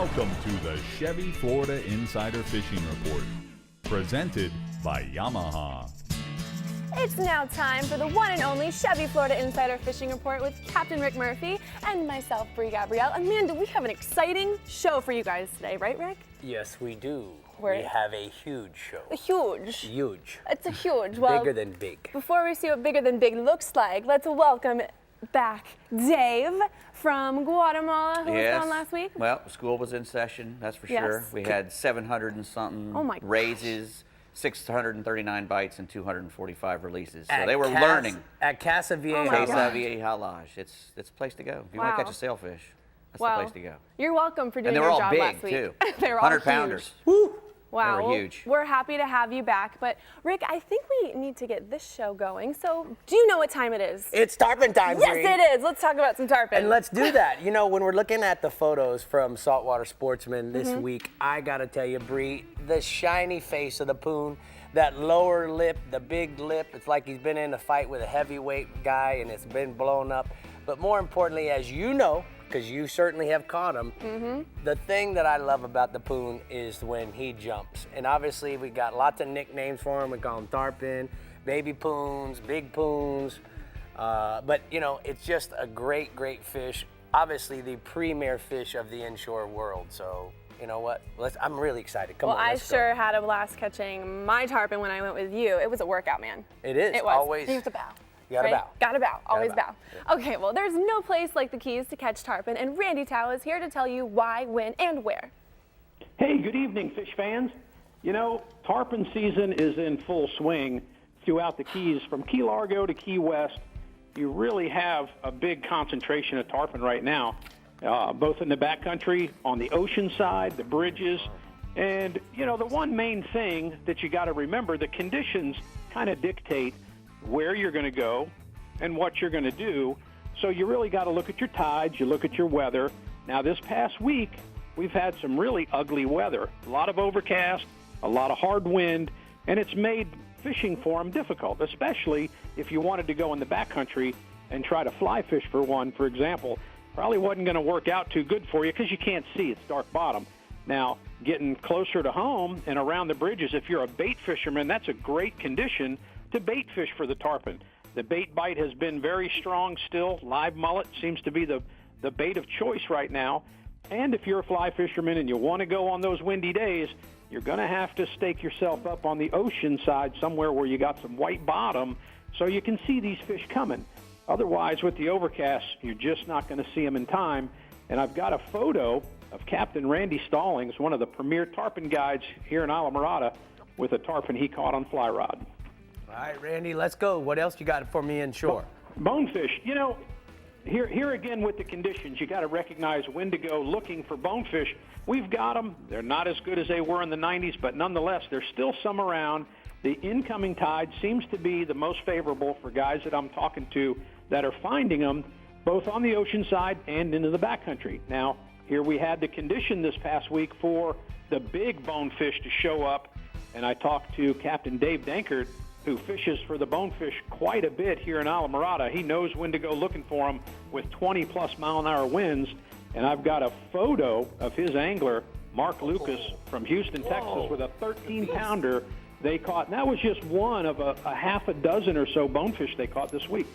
Welcome to the Chevy Florida Insider Fishing Report, presented by Yamaha. It's now time for the one and only Chevy Florida Insider Fishing Report with Captain Rick Murphy and myself, Brie Gabrielle. Amanda, we have an exciting show for you guys today, right, Rick? Yes, we do. We have a huge show. A huge. Huge. It's a huge. Well, bigger than big. Before we see what bigger than big looks like, let's welcome back Dave from Guatemala, who was on last week. Well, school was in session, that's for sure. We had 700 and something raises, 639 bites, and 245 releases. So they were learning. At Casa Vieja. Casa Vieja Lodge. It's a place to go. If you want to catch a sailfish, that's the place to go. You're welcome for doing your job last week. And they were all big, too. They were all 100-pounders. Woo! Wow, they were huge. We're happy to have you back. But, Rick, I think we need to get this show going. So, do you know what time it is? It's tarpon time, Yes, Brie. it is. Let's talk about some tarpon. And let's do that. You know, when we're looking at the photos from Saltwater Sportsman this week, I got to tell you, Brie, the shiny face of the poon, that lower lip, the big lip, it's like he's been in a fight with a heavyweight guy and it's been blown up. But more importantly, as you know, because you certainly have caught him, the thing that I love about the poon is when he jumps. And obviously we got lots of nicknames for him. We call him tarpon, baby poons, big poons. But you know, it's just a great, great fish. Obviously the premier fish of the inshore world. So you know what? I'm really excited. Come on, let's go. I sure had a blast catching my tarpon when I went with you. It was a workout, man. It is. It was. Always. You have to bow. You gotta bow. Gotta bow. Always bow. Yeah. Okay, well, there's no place like the Keys to catch tarpon, and Randy Tao is here to tell you why, when, and where. Hey, good evening, fish fans. You know, tarpon season is in full swing throughout the Keys. From Key Largo to Key West, you really have a big concentration of tarpon right now, both in the backcountry, on the ocean side, the bridges. And, you know, the one main thing that you got to remember, the conditions kind of dictate where you're going to go and what you're going to do. So you really got to look at your tides, you look at your weather. Now, this past week, we've had some really ugly weather. A lot of overcast, a lot of hard wind, and it's made fishing for them difficult, especially if you wanted to go in the backcountry and try to fly fish for one, for example. Probably wasn't going to work out too good for you because you can't see. It's dark bottom. Now, getting closer to home and around the bridges, if you're a bait fisherman, that's a great condition to bait fish for the tarpon. The bait bite has been very strong still. Live mullet seems to be the bait of choice right now. And if you're a fly fisherman and you want to go on those windy days, you're going to have to stake yourself up on the ocean side somewhere where you got some white bottom so you can see these fish coming. Otherwise, with the overcast, you're just not going to see them in time. And I've got a photo of Captain Randy Stallings, one of the premier tarpon guides here in Islamorada, with a tarpon he caught on fly rod. All right, Randy, let's go. What else you got for me inshore? Bonefish. You know, here again with the conditions, you got to recognize when to go looking for bonefish. We've got them. They're not as good as they were in the 90s, but nonetheless, there's still some around. The incoming tide seems to be the most favorable for guys that I'm talking to that are finding them both on the ocean side and into the backcountry. Now, here we had the condition this past week for the big bonefish to show up, and I talked to Captain Dave Dankert, who fishes for the bonefish quite a bit here in Islamorada. He knows when to go looking for them with 20-plus mile-an-hour winds. And I've got a photo of his angler, Mark Lucas, from Houston, Texas, with a 13-pounder they caught. And that was just one of a half a dozen or so bonefish they caught this week.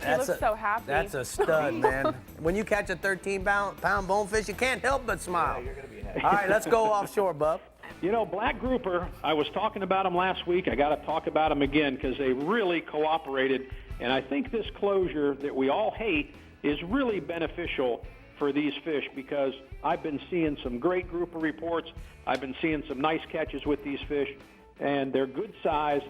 He looks so happy. That's a stud, man. When you catch a 13-pound bonefish, you can't help but smile. Yeah, you're gonna be happy. All right, let's go offshore, bub. You know, black grouper, I was talking about them last week. I got to talk about them again because they really cooperated. And I think this closure that we all hate is really beneficial for these fish because I've been seeing some great grouper reports. I've been seeing some nice catches with these fish, and they're good size.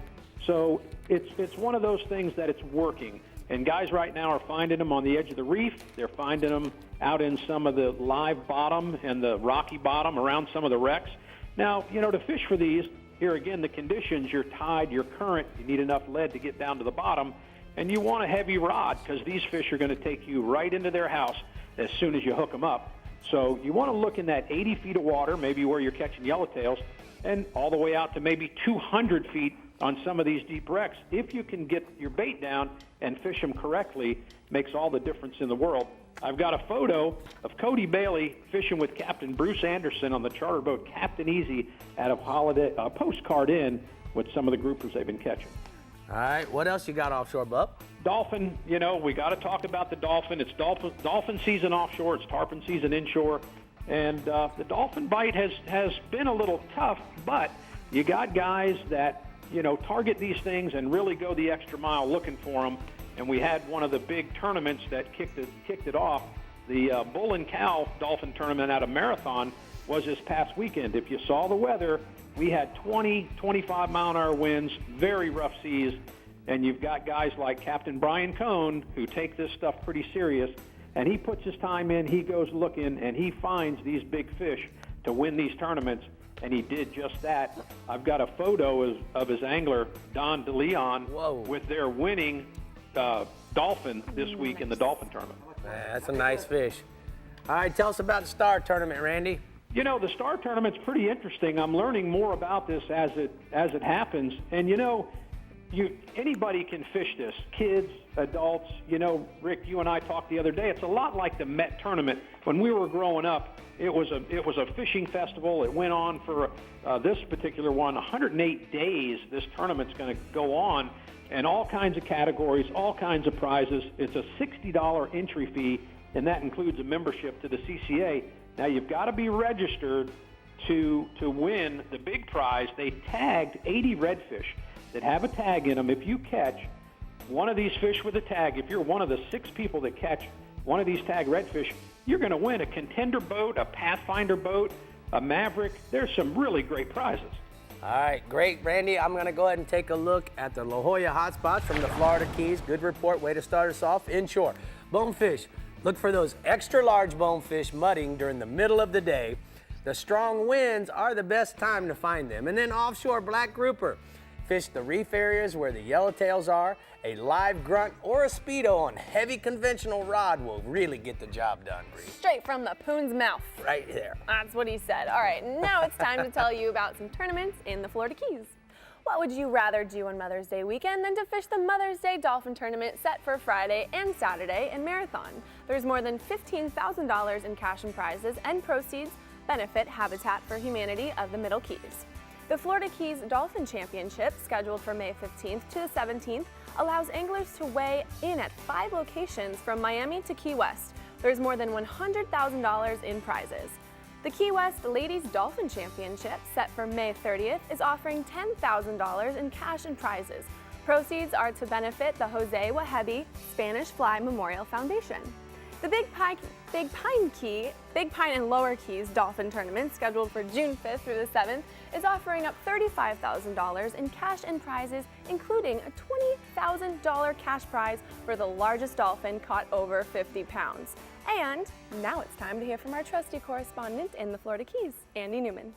So it's one of those things that it's working. And guys right now are finding them on the edge of the reef. They're finding them out in some of the live bottom and the rocky bottom around some of the wrecks. Now, you know, to fish for these, here again, the conditions, your tide, your current, you need enough lead to get down to the bottom, and you want a heavy rod because these fish are going to take you right into their house as soon as you hook them up. So you want to look in that 80 feet of water, maybe where you're catching yellowtails, and all the way out to maybe 200 feet on some of these deep wrecks. If you can get your bait down and fish them correctly, makes all the difference in the world. I've got a photo of Cody Bailey fishing with Captain Bruce Anderson on the charter boat Captain Easy out of Postcard Inn with some of the groupers they've been catching. All right, what else you got offshore, bub? Dolphin, we got to talk about the dolphin. It's dolphin season offshore. It's tarpon season inshore. And the dolphin bite has been a little tough, but you got guys that, target these things and really go the extra mile looking for them. And we had one of the big tournaments that kicked it off. The Bull and Cow Dolphin Tournament out of Marathon was this past weekend. If you saw the weather, we had 20, 25-mile-an-hour winds, very rough seas, and you've got guys like Captain Brian Cohn who take this stuff pretty serious, and he puts his time in, he goes looking, and he finds these big fish to win these tournaments, and he did just that. I've got a photo of his angler, Don DeLeon, with their winning dolphin this week in the dolphin tournament. Man, that's a nice fish. All right, tell us about the Star Tournament, Randy. The Star Tournament's pretty interesting. I'm learning more about this as it happens. And anybody can fish this. Kids, adults. Rick, you and I talked the other day. It's a lot like the Met Tournament. When we were growing up, it was a fishing festival. It went on for this particular one 108 days. This tournament's going to go on, and all kinds of categories, all kinds of prizes. It's a $60 entry fee, and that includes a membership to the CCA. Now, you've got to be registered to win the big prize. They tagged 80 redfish that have a tag in them. If you catch one of these fish with a tag, if you're one of the 6 people that catch one of these tagged redfish, you're going to win a contender boat, a Pathfinder boat, a Maverick. There's some really great prizes. All right, great, Randy. I'm going to go ahead and take a look at the La Jolla hotspots from the Florida Keys. Good report. Way to start us off. Inshore, bonefish. Look for those extra large bonefish mudding during the middle of the day. The strong winds are the best time to find them. And then offshore, black grouper. Fish the reef areas where the yellowtails are. A live grunt or a speedo on heavy conventional rod will really get the job done, Brie. Straight from the poon's mouth. Right there. That's what he said. All right, now it's time to tell you about some tournaments in the Florida Keys. What would you rather do on Mother's Day weekend than to fish the Mother's Day Dolphin Tournament set for Friday and Saturday in Marathon? There's more than $15,000 in cash and prizes, and proceeds benefit Habitat for Humanity of the Middle Keys. The Florida Keys Dolphin Championship, scheduled for May 15th to the 17th, allows anglers to weigh in at 5 locations from Miami to Key West. There's more than $100,000 in prizes. The Key West Ladies Dolphin Championship, set for May 30th, is offering $10,000 in cash and prizes. Proceeds are to benefit the Jose Wahebi Spanish Fly Memorial Foundation. The Big Pine and Lower Keys Dolphin Tournament, scheduled for June 5th through the 7th, is offering up $35,000 in cash and prizes, including a $20,000 cash prize for the largest dolphin caught over 50 pounds. And now it's time to hear from our trusty correspondent in the Florida Keys, Andy Newman.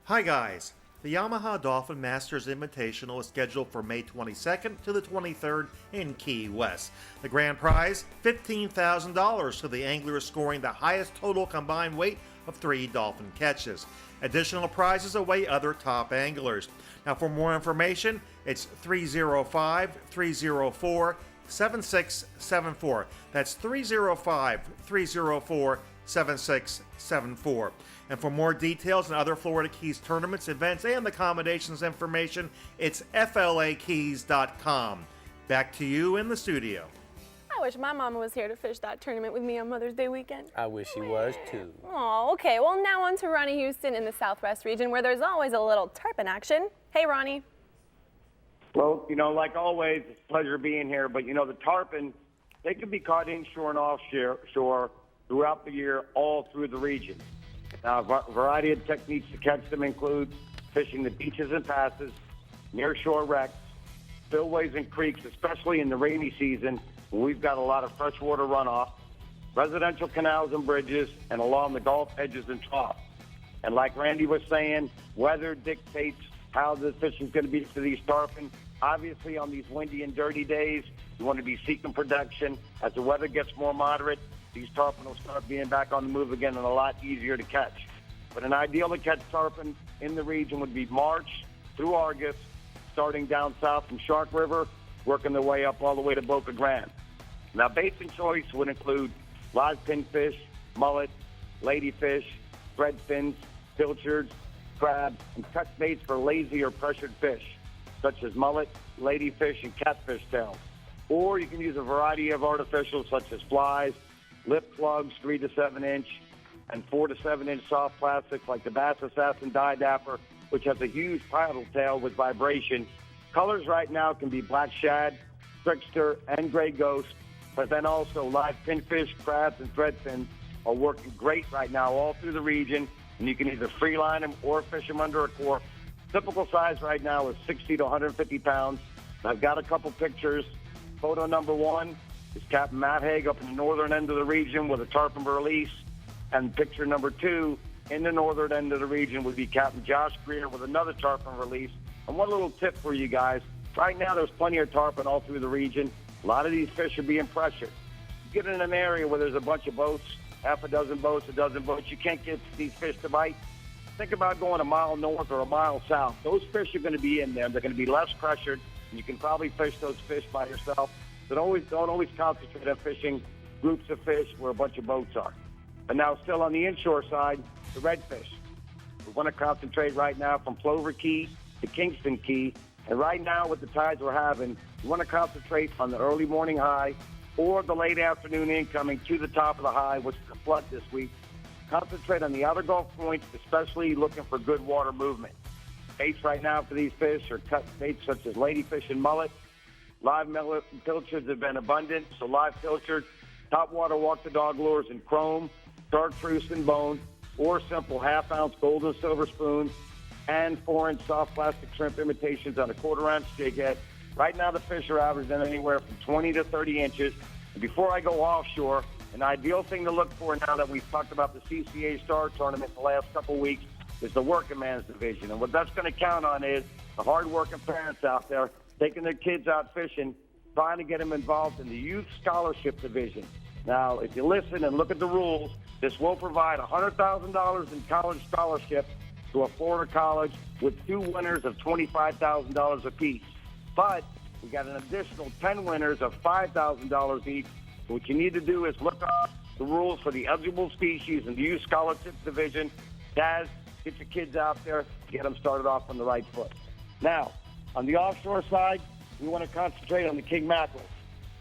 Hi guys. The Yamaha Dolphin Masters Invitational is scheduled for May 22nd to the 23rd in Key West. The grand prize, $15,000 to the angler scoring the highest total combined weight of 3 dolphin catches. Additional prizes await other top anglers. Now for more information, it's 305-304-7674. That's 305-304-7674. And for more details on other Florida Keys tournaments, events, and accommodations information, it's flakeys.com. Back to you in the studio. I wish my mama was here to fish that tournament with me on Mother's Day weekend. I wish she was too. Oh, okay. Well, now on to Ronnie Houston in the Southwest region, where there's always a little tarpon action. Hey, Ronnie. Well, like always, it's a pleasure being here. But, the tarpon, they can be caught inshore and offshore throughout the year, all through the region. Now, a variety of techniques to catch them include fishing the beaches and passes, near-shore wrecks, spillways and creeks, especially in the rainy season when we've got a lot of freshwater runoff, residential canals and bridges, and along the Gulf edges and troughs. And like Randy was saying, weather dictates how the fishing is going to be for these tarpon. Obviously, on these windy and dirty days, you want to be seeking production. As the weather gets more moderate, these tarpon will start being back on the move again and a lot easier to catch. But an ideal to catch tarpon in the region would be March through August, starting down south from Shark River, working their way up all the way to Boca Grande. Now, baits and choice would include live pinfish, mullet, ladyfish, thread fins, pilchards, crabs, and cut baits for lazy or pressured fish, such as mullet, ladyfish, and catfish tails. Or you can use a variety of artificials such as flies, lip plugs, 3 to 7 inch, and 4 to 7 inch soft plastics like the Bass Assassin Dapper, which has a huge paddle tail with vibration. Colors right now can be black shad, trickster, and gray ghost, but then also live pinfish, crabs, and threadfins are working great right now all through the region, and you can either free line them or fish them under a cork. Typical size right now is 60 to 150 pounds. I've got a couple pictures. Photo number 1 is Captain Matt Haig up in the northern end of the region with a tarpon release. And picture number 2 in the northern end of the region would be Captain Josh Greer with another tarpon release. And one little tip for you guys. Right now there's plenty of tarpon all through the region. A lot of these fish are being pressured. You get in an area where there's a bunch of boats, half a dozen boats, a dozen boats, you can't get these fish to bite. Think about going a mile north or a mile south. Those fish are going to be in there. They're going to be less pressured, and you can probably fish those fish by yourself. So don't always concentrate on fishing groups of fish where a bunch of boats are. But now still on the inshore side, the redfish. We want to concentrate right now from Plover Key to Kingston Key. And right now with the tides we're having, we want to concentrate on the early morning high or the late afternoon incoming to the top of the high, which is a flood this week. Concentrate on the outer Gulf points, especially looking for good water movement. Baits right now for these fish are cut baits such as ladyfish and mullet. Live mullet and pilchards have been abundant, so live pilchard, topwater walk-the-dog lures in chrome, chartreuse and bone, or simple half-ounce gold and silver spoons, and 4-inch soft plastic shrimp imitations on a quarter-ounce jig head. Right now the fish are averaging anywhere from 20 to 30 inches. And before I go offshore, an ideal thing to look for now that we've talked about the CCA Star Tournament the last couple weeks is the working man's division. And what that's going to count on is the hard-working parents out there taking their kids out fishing, trying to get them involved in the youth scholarship division. Now, if you listen and look at the rules, this will provide $100,000 in college scholarship to a Florida college with 2 winners of $25,000 apiece. But we got an additional 10 winners of $5,000 each. So what you need to do is look up the rules for the eligible species in the youth scholarship division. Dads, get your kids out there, get them started off on the right foot. Now, on the offshore side, we want to concentrate on the king mackerel.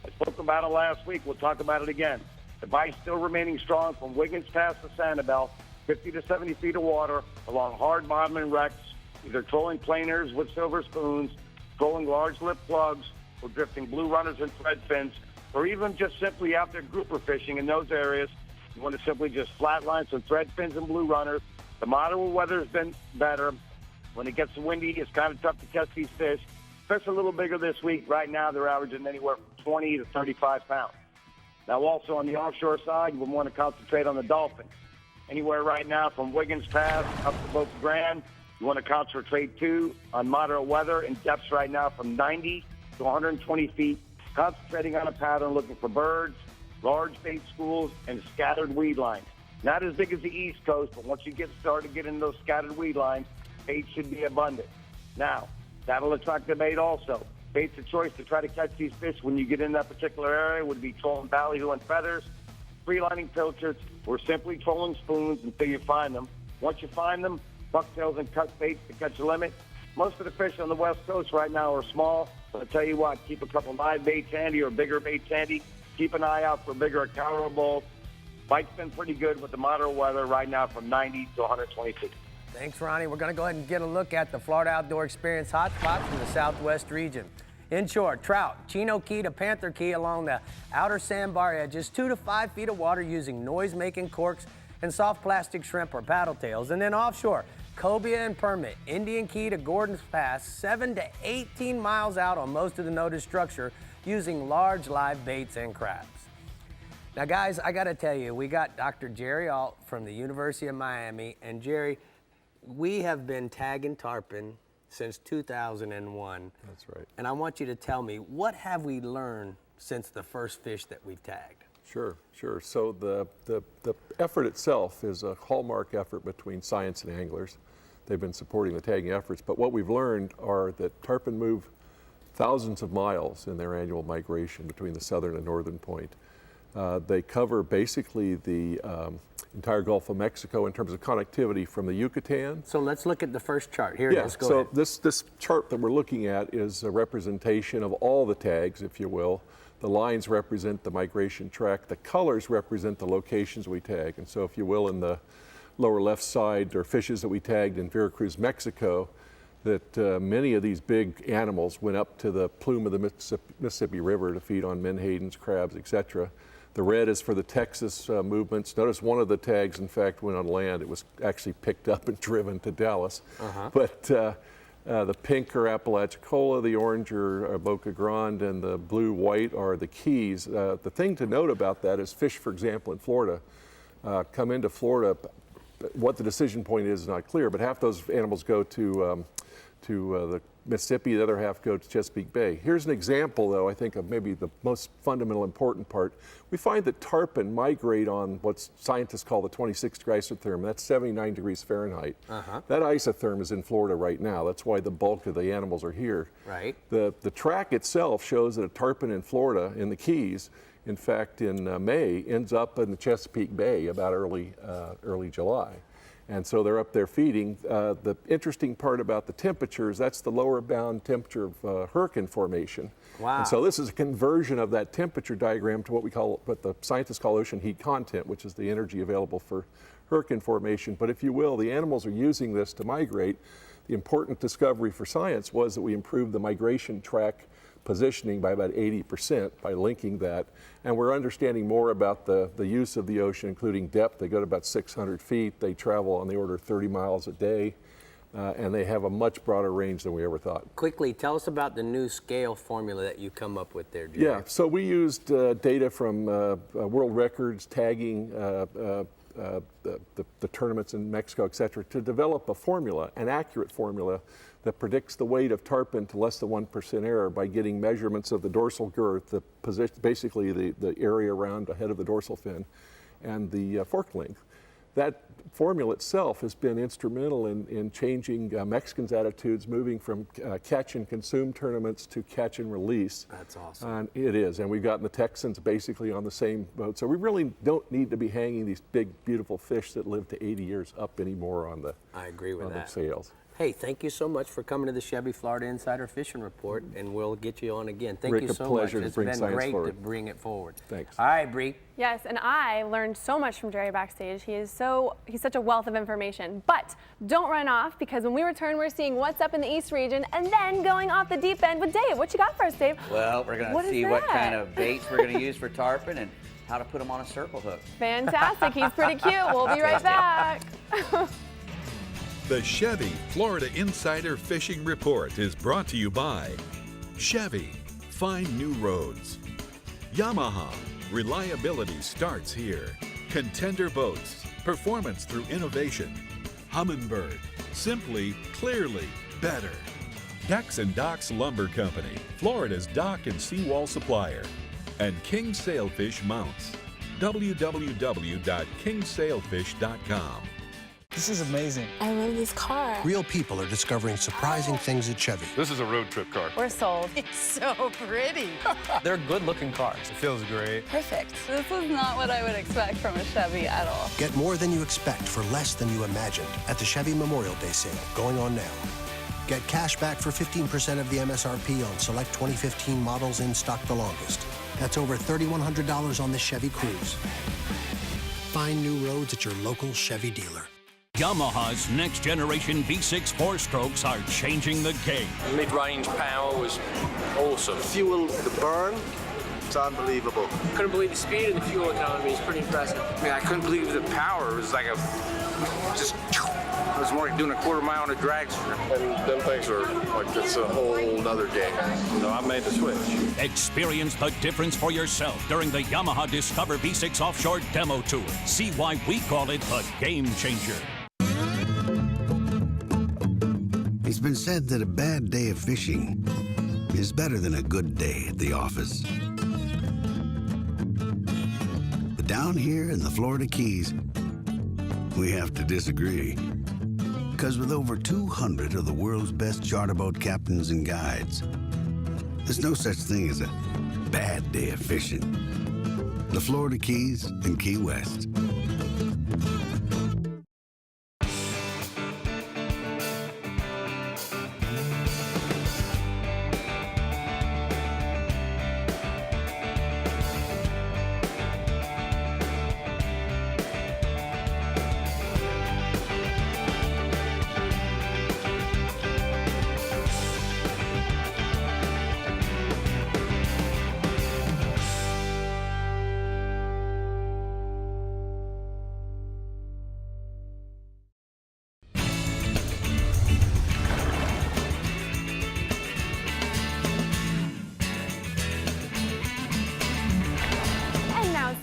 I spoke about it last week. We'll talk about it again. The bite's still remaining strong from Wiggins Pass to Sanibel, 50 to 70 feet of water along hard bottom and wrecks, either trolling planers with silver spoons, trolling large lip plugs, or drifting blue runners and thread fins, or even just simply out there grouper fishing in those areas. You want to simply just flatline some thread fins and blue runners. The moderate weather's been better. When it gets windy, it's kind of tough to catch these fish. Fish a little bigger this week. Right now, they're averaging anywhere from 20 to 35 pounds. Now, also on the offshore side, we want to concentrate on the dolphin. Anywhere right now from Wiggins Pass up to Boca Grande, you want to concentrate too on moderate weather and depths right now from 90 to 120 feet, concentrating on a pattern looking for birds, large bait schools, and scattered weed lines. Not as big as the East Coast, but once you get started getting those scattered weed lines, bait should be abundant. Now, that'll attract the bait also. Bait's a choice to try to catch these fish when you get in that particular area would be trolling ballyhoo and feathers, free-lining pilchards, or simply trolling spoons until you find them. Once you find them, bucktails and cut baits to catch a limit. Most of the fish on the West Coast right now are small, but I tell you what, keep a couple live baits handy or bigger baits handy. Keep an eye out for bigger cowra bulls. Bite's been pretty good with the moderate weather right now from 90 to 120 feet. Thanks, Ronnie. We're going to go ahead and get a look at the Florida Outdoor Experience hotspots from the Southwest region. Inshore, trout, Chino Key to Panther Key along the outer sandbar edges, 2 to 5 feet of water using noise-making corks and soft plastic shrimp or paddle tails. And then offshore, Cobia and Permit, Indian Key to Gordon's Pass, 7 to 18 miles out on most of the noted structure using large live baits and crabs. Now, guys, I got to tell you, we got Dr. Jerry Alt from the University of Miami. And, Jerry, we have been tagging tarpon since 2001. That's right. And I want you to tell me, what have we learned since the first fish that we've tagged? Sure. So the effort itself is a hallmark effort between science and anglers. They've been supporting the tagging efforts, but what we've learned are that tarpon move thousands of miles in their annual migration between the southern and northern point. They cover basically the entire Gulf of Mexico in terms of connectivity from the Yucatan. So let's look at the first chart. Here it is. Go ahead. This chart that we're looking at is a representation of all the tags, if you will. The lines represent the migration track. The colors represent the locations we tag. And so if you will, in the lower left side are fishes that we tagged in Veracruz, Mexico, that many of these big animals went up to the plume of the Mississippi River to feed on menhadens, crabs, etc. The red is for the Texas movements. Notice one of the tags, in fact, went on land. It was actually picked up and driven to Dallas. But the pink are Apalachicola, the orange are Boca Grande, and the blue-white are the Keys. The thing to note about that is fish, for example, in Florida, come into Florida. What the decision point is not clear, but half those animals go to the Mississippi, the other half go to Chesapeake Bay. Here's an example, though, I think, of maybe the most fundamental important part. We find that tarpon migrate on what scientists call the 26-degree isotherm. That's 79 degrees Fahrenheit. That isotherm is in Florida right now. That's why the bulk of the animals are here. Right. The track itself shows that a tarpon in Florida, in the Keys, in fact, in May, ends up in the Chesapeake Bay about early July. And so they're up there feeding. The interesting part about the temperatures, that's the lower bound temperature of hurricane formation. Wow. And so this is a conversion of that temperature diagram to what the scientists call ocean heat content, which is the energy available for hurricane formation. But if you will, the animals are using this to migrate. The important discovery for science was that we improved the migration track positioning by about 80% by linking that. And we're understanding more about the use of the ocean, including depth. They go to about 600 feet. They travel on the order of 30 miles a day. And they have a much broader range than we ever thought. Quickly, tell us about the new scale formula that you come up with there, Jerry. Yeah, so we used data from world records, tagging, the tournaments in Mexico, et cetera, to develop a formula, an accurate formula that predicts the weight of tarpon to less than 1% error by getting measurements of the dorsal girth, the position, basically the area around the head of the dorsal fin, and the fork length. That formula itself has been instrumental in changing Mexicans' attitudes, moving from catch and consume tournaments to catch and release. That's awesome. It is, and we've gotten the Texans basically on the same boat. So we really don't need to be hanging these big, beautiful fish that live to 80 years up anymore on the I agree with that. The sales. Hey, thank you so much for coming to the Chevy Florida Insider Fishing Report, and we'll get you on again. Thank Rick, you so a pleasure much. to It's bring been science great forward. to bring it forward. Thanks. All right, Brie. Yes, and I learned so much from Jerry backstage. He's such a wealth of information. But don't run off, because when we return, we're seeing what's up in the East region and then going off the deep end with Dave. What you got for us, Dave? Well, we're going to see what kind of baits we're going to use for tarpon and how to put them on a circle hook. Fantastic. He's pretty cute. We'll be right back. The Chevy Florida Insider Fishing Report is brought to you by Chevy, find new roads. Yamaha, reliability starts here. Contender Boats, performance through innovation. Humminbird, simply, clearly, better. Decks and Docks Lumber Company, Florida's dock and seawall supplier. And King Sailfish Mounts, www.kingsailfish.com. This is amazing. I love this car. Real people are discovering surprising things at Chevy. This is a road trip car. We're sold. It's so pretty. They're good-looking cars. It feels great. Perfect. This is not what I would expect from a Chevy at all. Get more than you expect for less than you imagined at the Chevy Memorial Day sale going on now. Get cash back for 15% of the MSRP on select 2015 models in stock the longest. That's over $3,100 on this Chevy Cruze. Find new roads at your local Chevy dealer. Yamaha's next-generation V6 four-strokes are changing the game. Mid-range power was awesome. Fuel, the burn, it's unbelievable. Couldn't believe the speed and the fuel economy. It's pretty impressive. Man, I couldn't believe the power. It was like it was more like doing a quarter mile on a drag strip. And them things are like, it's a whole nother game. So I made the switch. Experience the difference for yourself during the Yamaha Discover V6 Offshore Demo Tour. See why we call it the Game Changer. It's been said that a bad day of fishing is better than a good day at the office. But down here in the Florida Keys, we have to disagree. Because with over 200 of the world's best charter boat captains and guides, There's no such thing as a bad day of fishing. The Florida Keys and Key West.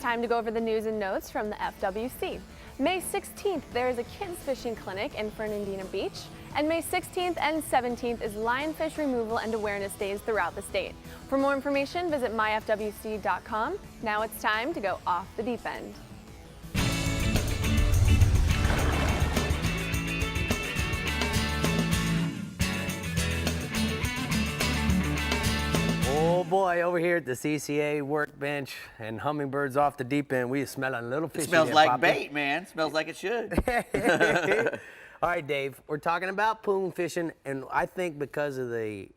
Time to go over the news and notes from the FWC. May 16th, there is a kids fishing clinic in Fernandina Beach, and May 16th and 17th is lionfish removal and awareness days throughout the state. For more information, visit myfwc.com. Now it's time to go off the deep end. Oh boy, over here at the CCA workbench and hummingbirds off the deep end, we smelling a little fishy. It smells there, like Poppy. bait, man. It smells like it should. All right, Dave, we're talking about poon fishing, and I think because of the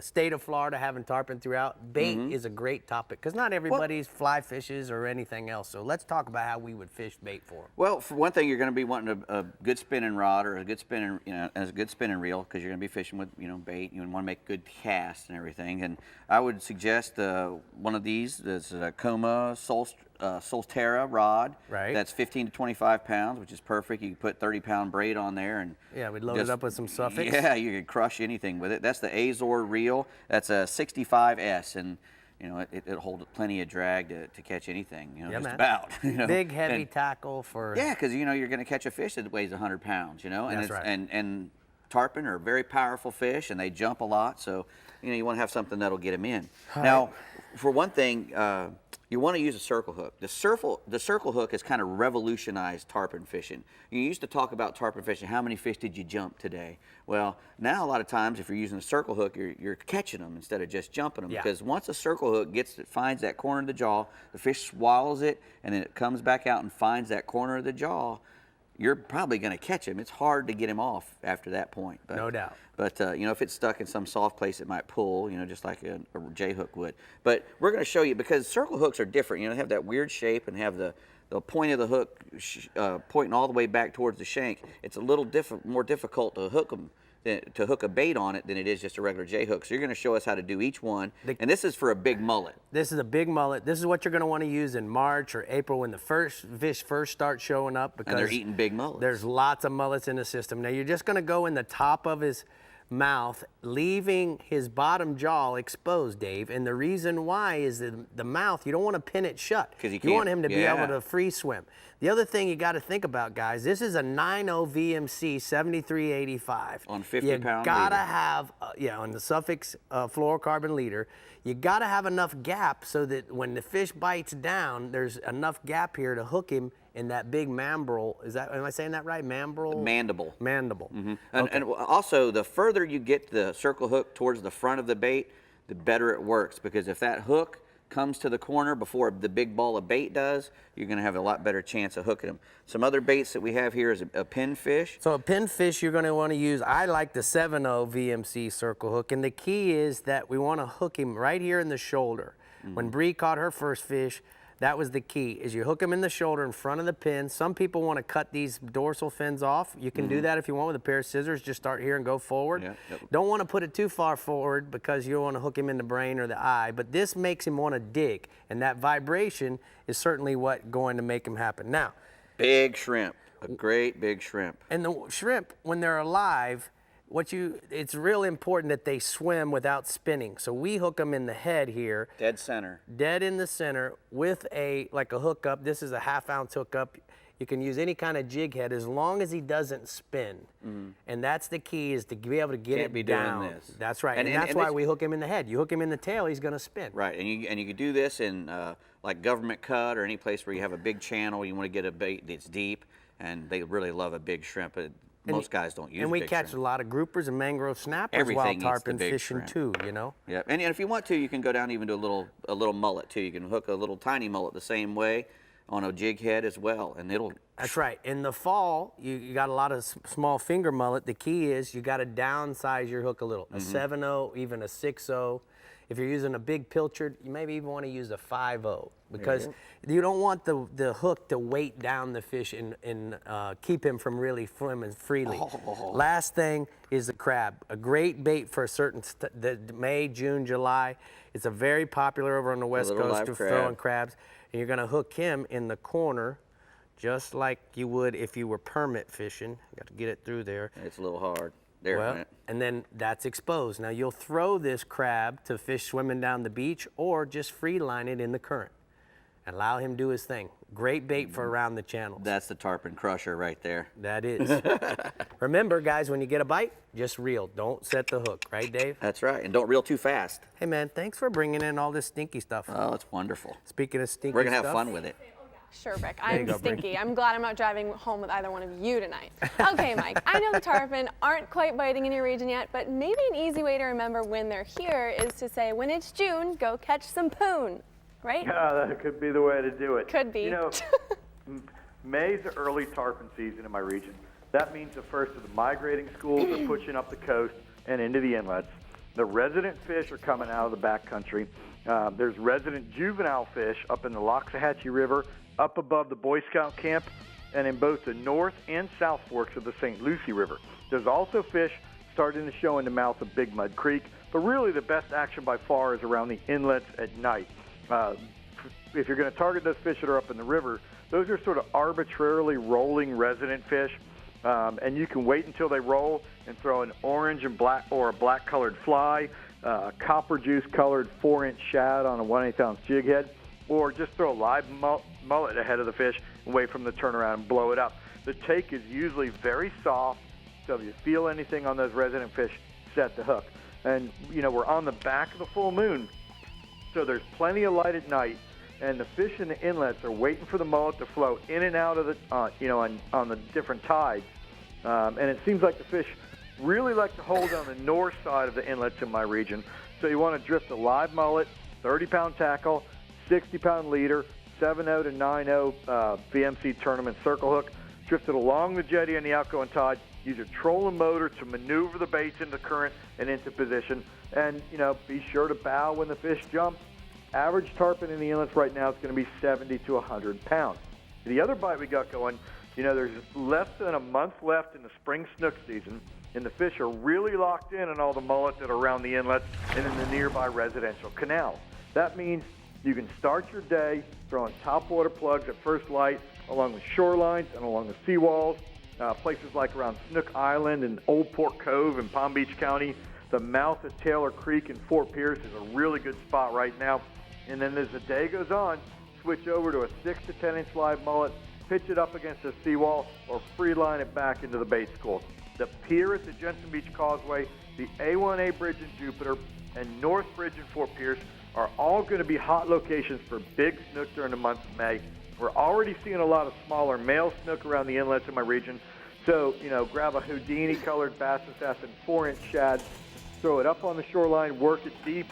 state of Florida having tarpon throughout, bait is a great topic because not everybody's fly fishes or anything else. So let's talk about how we would fish bait for them. Well, for one thing, you're going to be wanting a good spinning rod or a good spinning, as a good spinning reel because you're going to be fishing with, bait. You want to make good casts and everything. And I would suggest one of these. There's a Coma Solterra rod. Right. That's 15 to 25 pounds, which is perfect. You can put 30-pound braid on there and we'd load it up with some suffix. Yeah, you could crush anything with it. That's the Azor reel. That's a 65S, and it'll hold plenty of drag to catch anything. Just about. Big heavy tackle for. Yeah, because you're going to catch a fish that weighs 100 pounds. That's right. And tarpon are very powerful fish, and they jump a lot. So you want to have something that'll get them in. Now, for one thing. You want to use a circle hook. The circle hook has kind of revolutionized tarpon fishing. You used to talk about tarpon fishing. How many fish did you jump today? Well, now a lot of times if you're using a circle hook, you're catching them instead of just jumping them. Because once a circle hook finds that corner of the jaw, the fish swallows it, and then it comes back out and finds that corner of the jaw. You're probably going to catch him. It's hard to get him off after that point. But, no doubt. But, if it's stuck in some soft place, it might pull, just like a J-hook would. But we're going to show you, because circle hooks are different. They have that weird shape and have the point of the hook pointing all the way back towards the shank. It's a little more difficult to hook them. To hook a bait on it than it is just a regular J-hook. So you're going to show us how to do each one. And this is for a big mullet. This is a big mullet. This is what you're going to want to use in March or April when the fish first start showing up. Because and they're eating big mullets. There's lots of mullets in the system. Now you're just going to go in the top of his mouth, leaving his bottom jaw exposed, Dave. And the reason why is the mouth, you don't want to pin it shut. You want him to be able to free swim. The other thing you got to think about, guys, this is a 9.0 VMC 7385. On 50-pound You got to have, on the suffix fluorocarbon leader, you got to have enough gap so that when the fish bites down, there's enough gap here to hook him in that big mambrel. Am I saying that right? Mandible. Mm-hmm. And also, the further you get the circle hook towards the front of the bait, the better it works. Because if that hook comes to the corner before the big ball of bait does, you're going to have a lot better chance of hooking them. Some other baits that we have here is a pinfish. So a pinfish you're going to want to use, I like the 7.0 VMC circle hook, and the key is that we want to hook him right here in the shoulder. When Brie caught her first fish, that was the key, is you hook them in the shoulder in front of the pin. Some people want to cut these dorsal fins off. You can do that if you want with a pair of scissors. Just start here and go forward. Don't want to put it too far forward because you want to hook him in the brain or the eye, but this makes him want to dig, and that vibration is certainly what going to make him happen. Now, big shrimp, a great big shrimp. And the shrimp, when they're alive, it's real important that they swim without spinning. So we hook them in the head here. Dead center. Dead in the center with like a hookup. This is a 1/2 ounce hookup. You can use any kind of jig head as long as he doesn't spin. And that's the key, is to be able to get it down. Doing this. That's right. And that's why we hook him in the head. You hook him in the tail, he's going to spin. Right. And you can do this in like government cut or any place where you have a big channel. You want to get a bait that's deep, and they really love a big shrimp. most guys don't use. And we big catch shrimp. a lot of groupers and mangrove snappers Everything while eats the tarpon big fishing shrimp. too, you know? Yeah, and if you want to, you can go down even to a little mullet too. You can hook a little tiny mullet the same way on a jig head as well, and it'll. That's right. In the fall, you got a lot of small finger mullet. The key is you got to downsize your hook a little. A 7/0, even a 6/0. If you're using a big pilchard, you maybe even want to use a 5/0 because you don't want the hook to weight down the fish and keep him from really swimming freely. Last thing is the crab. A great bait for a certain the May, June, July. It's a very popular over on the West Coast to throwing crabs. And you're going to hook him in the corner just like you would if you were permit fishing. You got to get it through there. It's a little hard. There, well, and then that's exposed. Now you'll throw this crab to fish swimming down the beach or just free line it in the current. Allow him do his thing. Great bait for around the channels. That's the tarpon crusher right there. That is. Remember, guys, when you get a bite, just reel. Don't set the hook. Right, Dave? That's right. And don't reel too fast. Hey, man, thanks for bringing in all this stinky stuff. Oh, it's wonderful. Speaking of stinky stuff. We're going to have fun with it. Sure, Rick. I'm stinky. I'm glad I'm not driving home with either one of you tonight. Okay, Mike, I know the tarpon aren't quite biting in your region yet, but maybe an easy way to remember when they're here is to say, when it's June, go catch some poon, right? Yeah, that could be the way to do it. Could be. You know, May's the early tarpon season in my region. That means the first of the migrating schools are pushing up the coast and into the inlets. The resident fish are coming out of the backcountry. There's resident juvenile fish up in the Loxahatchee River, up above the Boy Scout camp, and in both the north and south forks of the St. Lucie River. There's also fish starting to show in the mouth of Big Mud Creek, but really the best action by far is around the inlets at night. If you're going to target those fish that are up in the river, those are sort of arbitrarily rolling resident fish, and you can wait until they roll and throw an orange and black or a black colored fly, copper juice colored 4-inch shad on a 1/8 ounce jig head, or just throw a live mullet ahead of the fish and wait for them to turn around and blow it up. The take is usually very soft, so if you feel anything on those resident fish, set the hook. And, you know, we're on the back of the full moon, so there's plenty of light at night, and the fish in the inlets are waiting for the mullet to flow in and out of the, on the different tides. And it seems like the fish really like to hold on the north side of the inlets in my region. So you want to drift a live mullet, 30-pound tackle, 60-pound leader, 7/0 to 9/0 VMC tournament circle hook, drift it along the jetty on the outgoing tide, use your trolling motor to maneuver the baits into current and into position, and, you know, be sure to bow when the fish jump. Average tarpon in the inlets right now is going to be 70 to 100 pounds. The other bite we got going, you know, there's less than a month left in the spring snook season, and the fish are really locked in on all the mullet that are around the inlets and in the nearby residential canals. That means you can start your day throwing topwater plugs at first light along the shorelines and along the seawalls, places like around Snook Island and Old Port Cove in Palm Beach County. The mouth of Taylor Creek in Fort Pierce is a really good spot right now. And then as the day goes on, switch over to a 6 to 10-inch live mullet, pitch it up against the seawall, or free line it back into the bait school. The pier at the Jensen Beach Causeway, the A1A Bridge in Jupiter, and North Bridge in Fort Pierce are all going to be hot locations for big snook during the month of May. We're already seeing a lot of smaller male snook around the inlets in my region. So, you know, grab a Houdini-colored Bass Assassin 4-inch shad, throw it up on the shoreline, work it deep,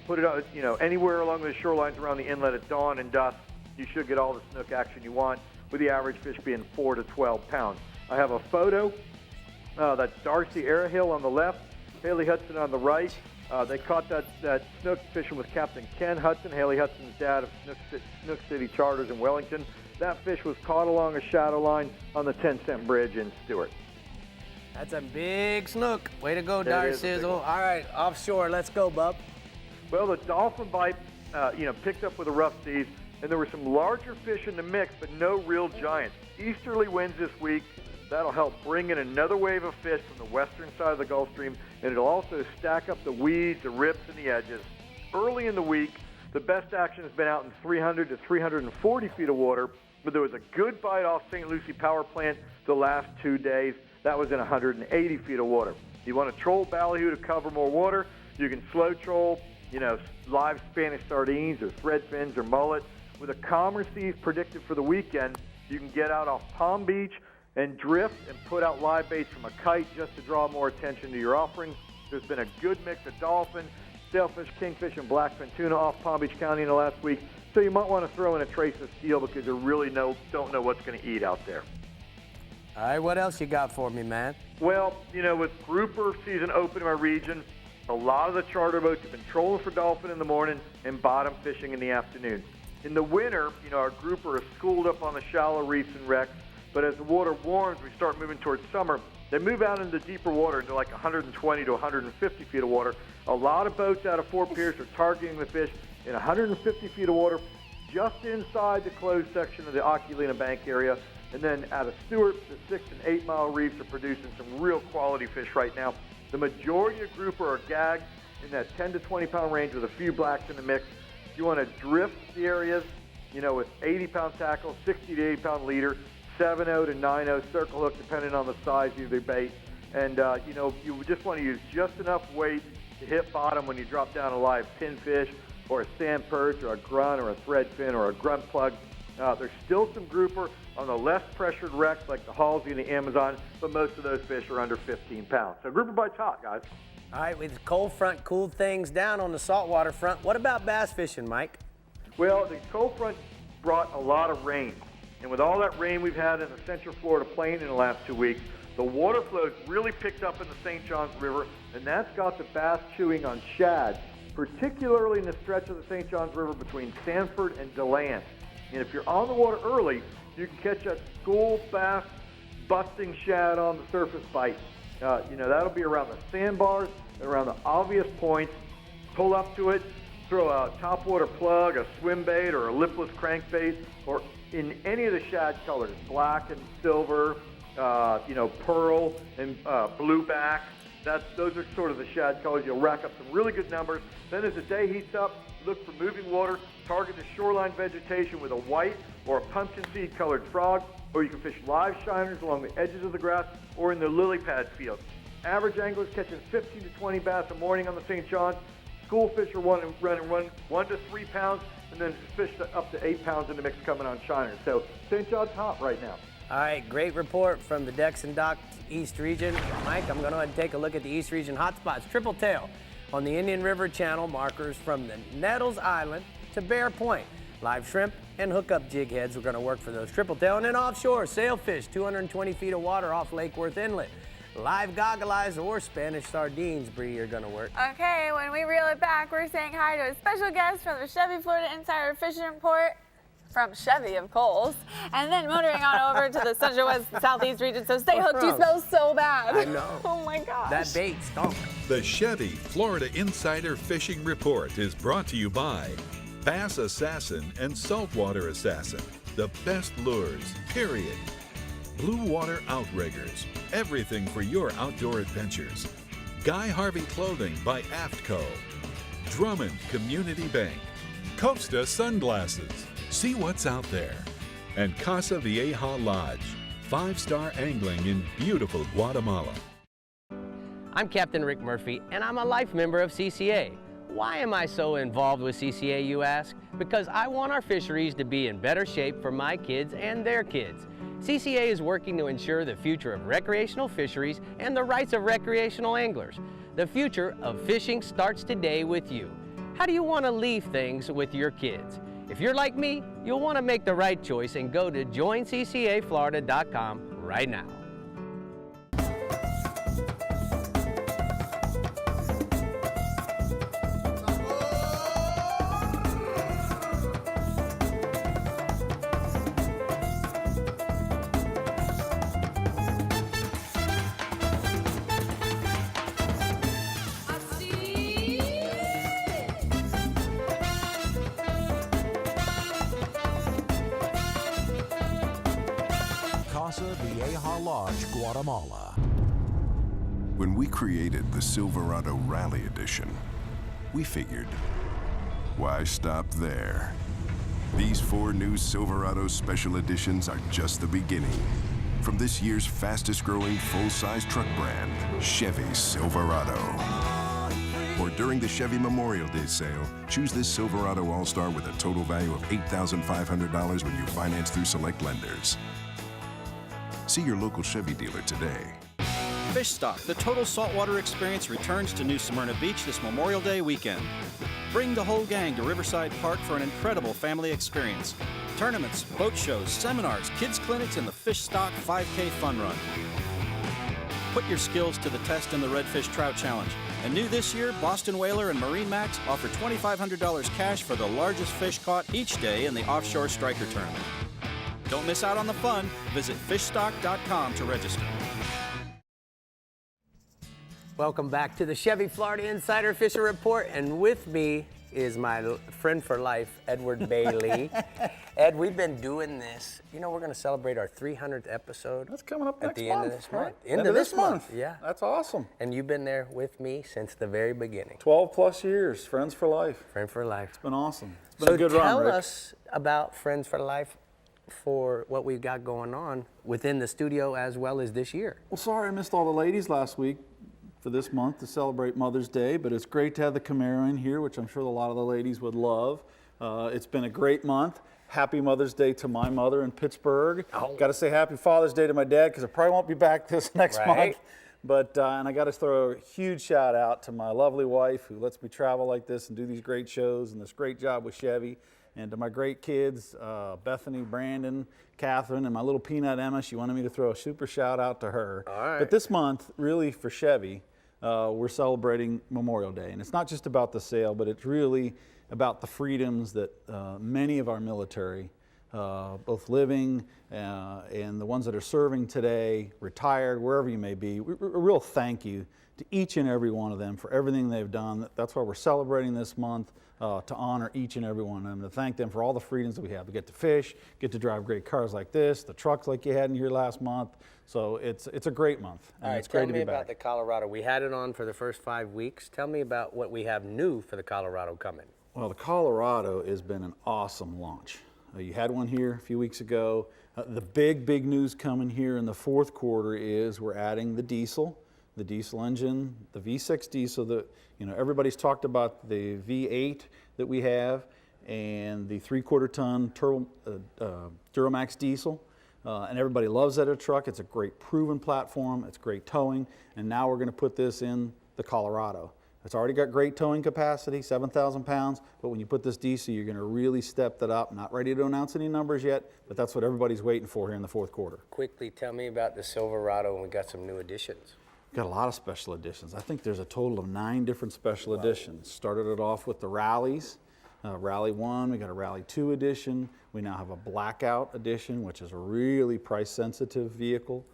put it out, you know, anywhere along the shorelines around the inlet at dawn and dusk. You should get all the snook action you want, with the average fish being 4 to 12 pounds. I have a photo. That's Darcy Arahill on the left, Haley Hudson on the right. They caught that snook fishing with Captain Ken Hudson, Haley Hudson's dad of Snook City Charters in Wellington. That fish was caught along a shadow line on the 10-cent bridge in Stewart. That's a big snook. Way to go, Dar Sizzle. All right, offshore, let's go, bub. Well, the dolphin bite, picked up with a rough seas, and there were some larger fish in the mix, but no real giants. Easterly winds this week. That'll help bring in another wave of fish from the western side of the Gulf Stream, and it'll also stack up the weeds, the rips, and the edges. Early in the week, the best action has been out in 300 to 340 feet of water, but there was a good bite off St. Lucie Power Plant the last 2 days. That was in 180 feet of water. You want to troll ballyhoo to cover more water, you can slow troll, live Spanish sardines or thread fins or mullet. With a calmer seas predicted for the weekend, you can get out off Palm Beach and drift and put out live baits from a kite just to draw more attention to your offering. There's been a good mix of dolphin, sailfish, kingfish, and blackfin tuna off Palm Beach County in the last week. So you might want to throw in a trace of steel because you really don't know what's going to eat out there. All right, what else you got for me, man? Well, with grouper season open in my region, a lot of the charter boats have been trolling for dolphin in the morning and bottom fishing in the afternoon. In the winter, our grouper is schooled up on the shallow reefs and wrecks, but as the water warms, we start moving towards summer. They move out into deeper water, into like 120 to 150 feet of water. A lot of boats out of Fort Pierce are targeting the fish in 150 feet of water, just inside the closed section of the Oculina Bank area. And then out of Stewart, the 6 and 8 mile reefs are producing some real quality fish right now. The majority of grouper are gagged in that 10 to 20 pound range with a few blacks in the mix. If you want to drift the areas, with 80 pound tackle, 60 to 80 pound leader, 7.0 to 9.0 circle hook, depending on the size of your bait. And, you just want to use just enough weight to hit bottom when you drop down a live pinfish or a sand perch or a grunt or a threadfin or a grunt plug. There's still some grouper on the less pressured wrecks like the Halsey and the Amazon, but most of those fish are under 15 pounds. So grouper bites hot, guys. All right, with the cold front cooled things down on the saltwater front, what about bass fishing, Mike? Well, the cold front brought a lot of rain. And with all that rain we've had in the Central Florida Plain in the last 2 weeks, the water flow's really picked up in the St. Johns River, and that's got the bass chewing on shad, particularly in the stretch of the St. Johns River between Sanford and DeLand. And if you're on the water early, you can catch that school bass busting shad on the surface bite. That'll be around the sandbars and around the obvious points. Pull up to it, throw a topwater plug, a swim bait, or a lipless crankbait, or in any of the shad colors, black and silver, pearl and blueback. Those are sort of the shad colors. You'll rack up some really good numbers. Then as the day heats up, look for moving water, target the shoreline vegetation with a white or a pumpkin seed colored frog, or you can fish live shiners along the edges of the grass or in the lily pad fields. Average anglers catching 15 to 20 bass a morning on the St. John. School fish are running 1 to 3 pounds, and then fish up to 8 pounds in the mix coming on shiners. So St. John's hot right now. All right, great report from the Decks and Docks East Region. Mike, I'm going to go ahead and take a look at the East Region hotspots. Triple tail on the Indian River Channel, markers from the Nettles Island to Bear Point. Live shrimp and hookup jig heads are going to work for those triple tail. And then offshore, sailfish, 220 feet of water off Lake Worth Inlet. Live goggle eyes or Spanish sardines, Brie, are going to work. Okay, when we reel it back, we're saying hi to a special guest from the Chevy Florida Insider Fishing Report. From Chevy, of course, and then motoring on over to the Central West and Southeast region. So stay hooked, you smell so bad. I know. Oh my gosh. That bait stunk. The Chevy Florida Insider Fishing Report is brought to you by Bass Assassin and Saltwater Assassin, the best lures, period. Blue Water Outriggers, everything for your outdoor adventures. Guy Harvey Clothing by AFTCO. Drummond Community Bank. Costa Sunglasses. See what's out there. And Casa Vieja Lodge, 5-star angling in beautiful Guatemala. I'm Captain Rick Murphy, and I'm a life member of CCA. Why am I so involved with CCA, you ask? Because I want our fisheries to be in better shape for my kids and their kids. CCA is working to ensure the future of recreational fisheries and the rights of recreational anglers. The future of fishing starts today with you. How do you want to leave things with your kids? If you're like me, you'll want to make the right choice and go to joinccaflorida.com right now. Guatemala. When we created the Silverado Rally Edition, we figured, why stop there? These 4 new Silverado Special Editions are just the beginning. From this year's fastest growing full-size truck brand, Chevy Silverado. Or during the Chevy Memorial Day sale, choose this Silverado All-Star with a total value of $8,500 when you finance through select lenders. See your local Chevy dealer today. Fish Stock, the total saltwater experience, returns to New Smyrna Beach this Memorial Day weekend. Bring the whole gang to Riverside Park for an incredible family experience. Tournaments, boat shows, seminars, kids clinics, and the Fish Stock 5K Fun Run. Put your skills to the test in the Redfish Trout Challenge. And new this year, Boston Whaler and Marine Max offer $2,500 cash for the largest fish caught each day in the Offshore Striker Tournament. Don't miss out on the fun. Visit fishstock.com to register. Welcome back to the Chevy Florida Insider Fishing Report, and with me is my friend for life, Edward Bailey. Ed, we've been doing this. You know, we're going to celebrate our 300th episode. That's coming up at next the month, end of this right? month. End of this month. Yeah. That's awesome. And you've been there with me since the very beginning. 12 plus years, friends for life. Friend for life. It's been awesome. It's been a good run, tell Rick. us about Friends for Life for what we've got going on within the studio as well as this year. Well, sorry I missed all the ladies last week for this month to celebrate Mother's Day, but it's great to have the Camaro in here, which I'm sure a lot of the ladies would love. It's been a great month. Happy Mother's Day to my mother in Pittsburgh. Oh. Got to say Happy Father's Day to my dad because I probably won't be back this next Right. month. But and I got to throw a huge shout out to my lovely wife who lets me travel like this and do these great shows and this great job with Chevy. And to my great kids, Bethany, Brandon, Catherine, and my little peanut Emma. She wanted me to throw a super shout out to her. All right. But this month, really for Chevy, we're celebrating Memorial Day. And it's not just about the sale, but it's really about the freedoms that many of our military, both living and the ones that are serving today, retired, wherever you may be, a real thank you to each and every one of them for everything they've done. That's why we're celebrating this month, to honor each and every one of them, to thank them for all the freedoms that we have. We get to fish, get to drive great cars like this, the trucks like you had in here last month. So it's a great month, and All right, it's great to be tell me back. about the Colorado. We had it on for the first 5 weeks. Tell me about what we have new for the Colorado coming. Well, the Colorado has been an awesome launch. You had one here a few weeks ago. The big news coming here in the fourth quarter is we're adding the diesel engine, the V6 diesel that, you know, everybody's talked about the V8 that we have and the 3/4 ton turbo, Duramax diesel. And everybody loves that truck. It's a great proven platform. It's great towing. And now we're going to put this in the Colorado. It's already got great towing capacity, 7,000 pounds, but when you put this diesel, you're going to really step that up. Not ready to announce any numbers yet, but that's what everybody's waiting for here in the fourth quarter. Quickly, tell me about the Silverado, and we got some new additions. We've got a lot of special editions. I think there's a total of 9 different special editions. Started it off with the rallies. Rally 1, we got a Rally 2 edition. We now have a Blackout edition, which is a really price-sensitive vehicle.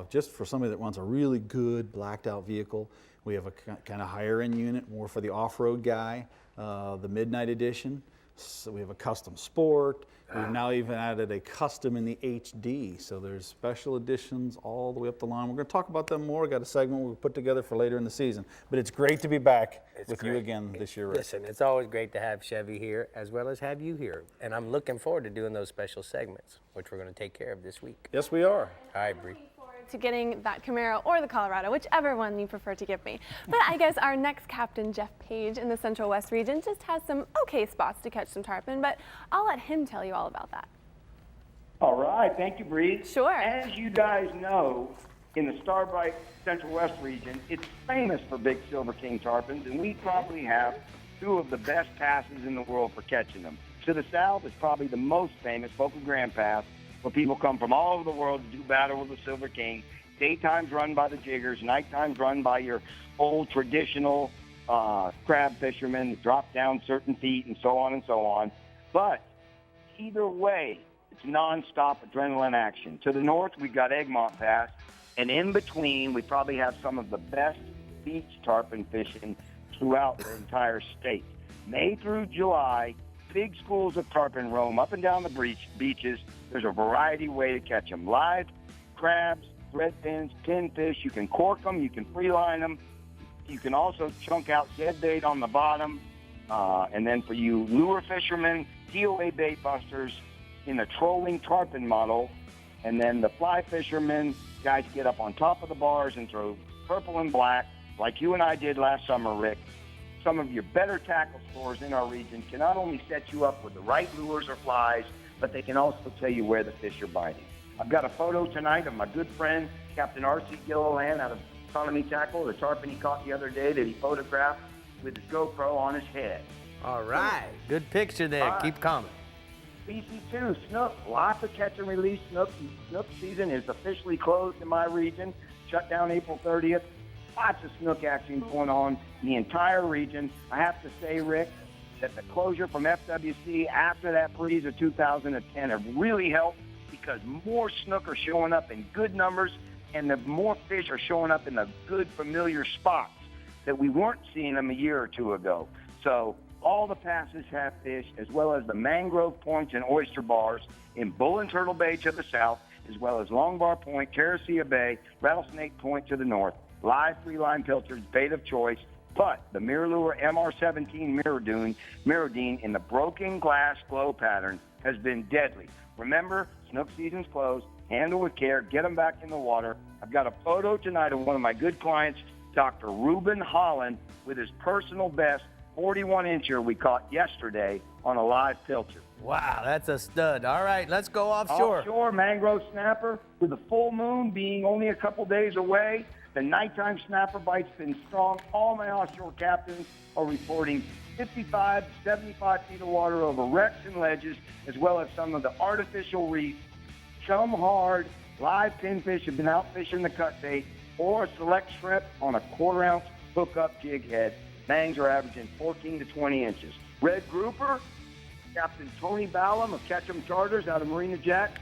Just for somebody that wants a really good blacked out vehicle. We have a kind of higher end unit, more for the off-road guy, the Midnight Edition. So we have a custom sport. We've now even added a custom in the HD. So there's special editions all the way up the line. We're going to talk about them more. We've got a segment we'll put together for later in the season. But it's great to be back with you again this year, Rick. Listen, it's always great to have Chevy here as well as have you here. And I'm looking forward to doing those special segments, which we're going to take care of this week. Yes, we are. All right, Brie. To getting that Camaro or the Colorado, whichever one you prefer to give me. But I guess our next captain, Jeff Page, in the Central West region, just has some okay spots to catch some tarpon, but I'll let him tell you all about that. All right, thank you, Bree. Sure. As you guys know, in the Starbright Central West region, it's famous for big Silver King tarpons, and we probably have 2 of the best passes in the world for catching them. To the south is probably the most famous, Boca Grande Pass, where people come from all over the world to do battle with the Silver King. Daytime's run by the jiggers, nighttime's run by your old traditional crab fishermen that drop down certain feet and so on and so on. But either way, it's nonstop adrenaline action. To the north, we've got Egmont Pass, and in between, we probably have some of the best beach tarpon fishing throughout the entire state. May through July, big schools of tarpon roam up and down the beaches. There's a variety way to catch them. Live crabs, redfins, pinfish. You can cork them. You can free line them. You can also chunk out dead bait on the bottom. And then for you lure fishermen, TOA bait busters in the trolling tarpon model. And then the fly fishermen, guys get up on top of the bars and throw purple and black like you and I did last summer, Rick. Some of your better tackle stores in our region can not only set you up with the right lures or flies, but they can also tell you where the fish are biting. I've got a photo tonight of my good friend, Captain R.C. Gilliland out of Economy Tackle, the tarpon he caught the other day that he photographed with his GoPro on his head. All right, good picture there. Right. Keep coming. Species 2, snook. Lots of catch and release snook. Snook season is officially closed in my region. Shut down April 30th. Lots of snook action going on in the entire region. I have to say, Rick, that the closure from FWC after that freeze of 2010 have really helped because more snook are showing up in good numbers and the more fish are showing up in the good familiar spots that we weren't seeing them a year or two ago. So all the passes have fish, as well as the mangrove points and oyster bars in Bull and Turtle Bay to the south, as well as Longbar Point, Terracea Bay, Rattlesnake Point to the north. Live 3-line pilchers, bait of choice, but the Mirror MR17 Mirrodine in the broken glass glow pattern has been deadly. Remember, snook season's closed. Handle with care. Get them back in the water. I've got a photo tonight of one of my good clients, Dr. Reuben Holland, with his personal best 41-incher we caught yesterday on a live pilcher. Wow, that's a stud. All right, let's go offshore. Offshore, mangrove snapper, with the full moon being only a couple days away. The nighttime snapper bite's been strong. All my offshore captains are reporting 55 to 75 feet of water over wrecks and ledges, as well as some of the artificial reefs. Chum hard, live pinfish have been out fishing the cut bait, or a select shrimp on a 1/4 ounce hookup jig head. Bangs are averaging 14 to 20 inches. Red grouper, Captain Tony Ballum of Ketchum Charters out of Marina Jack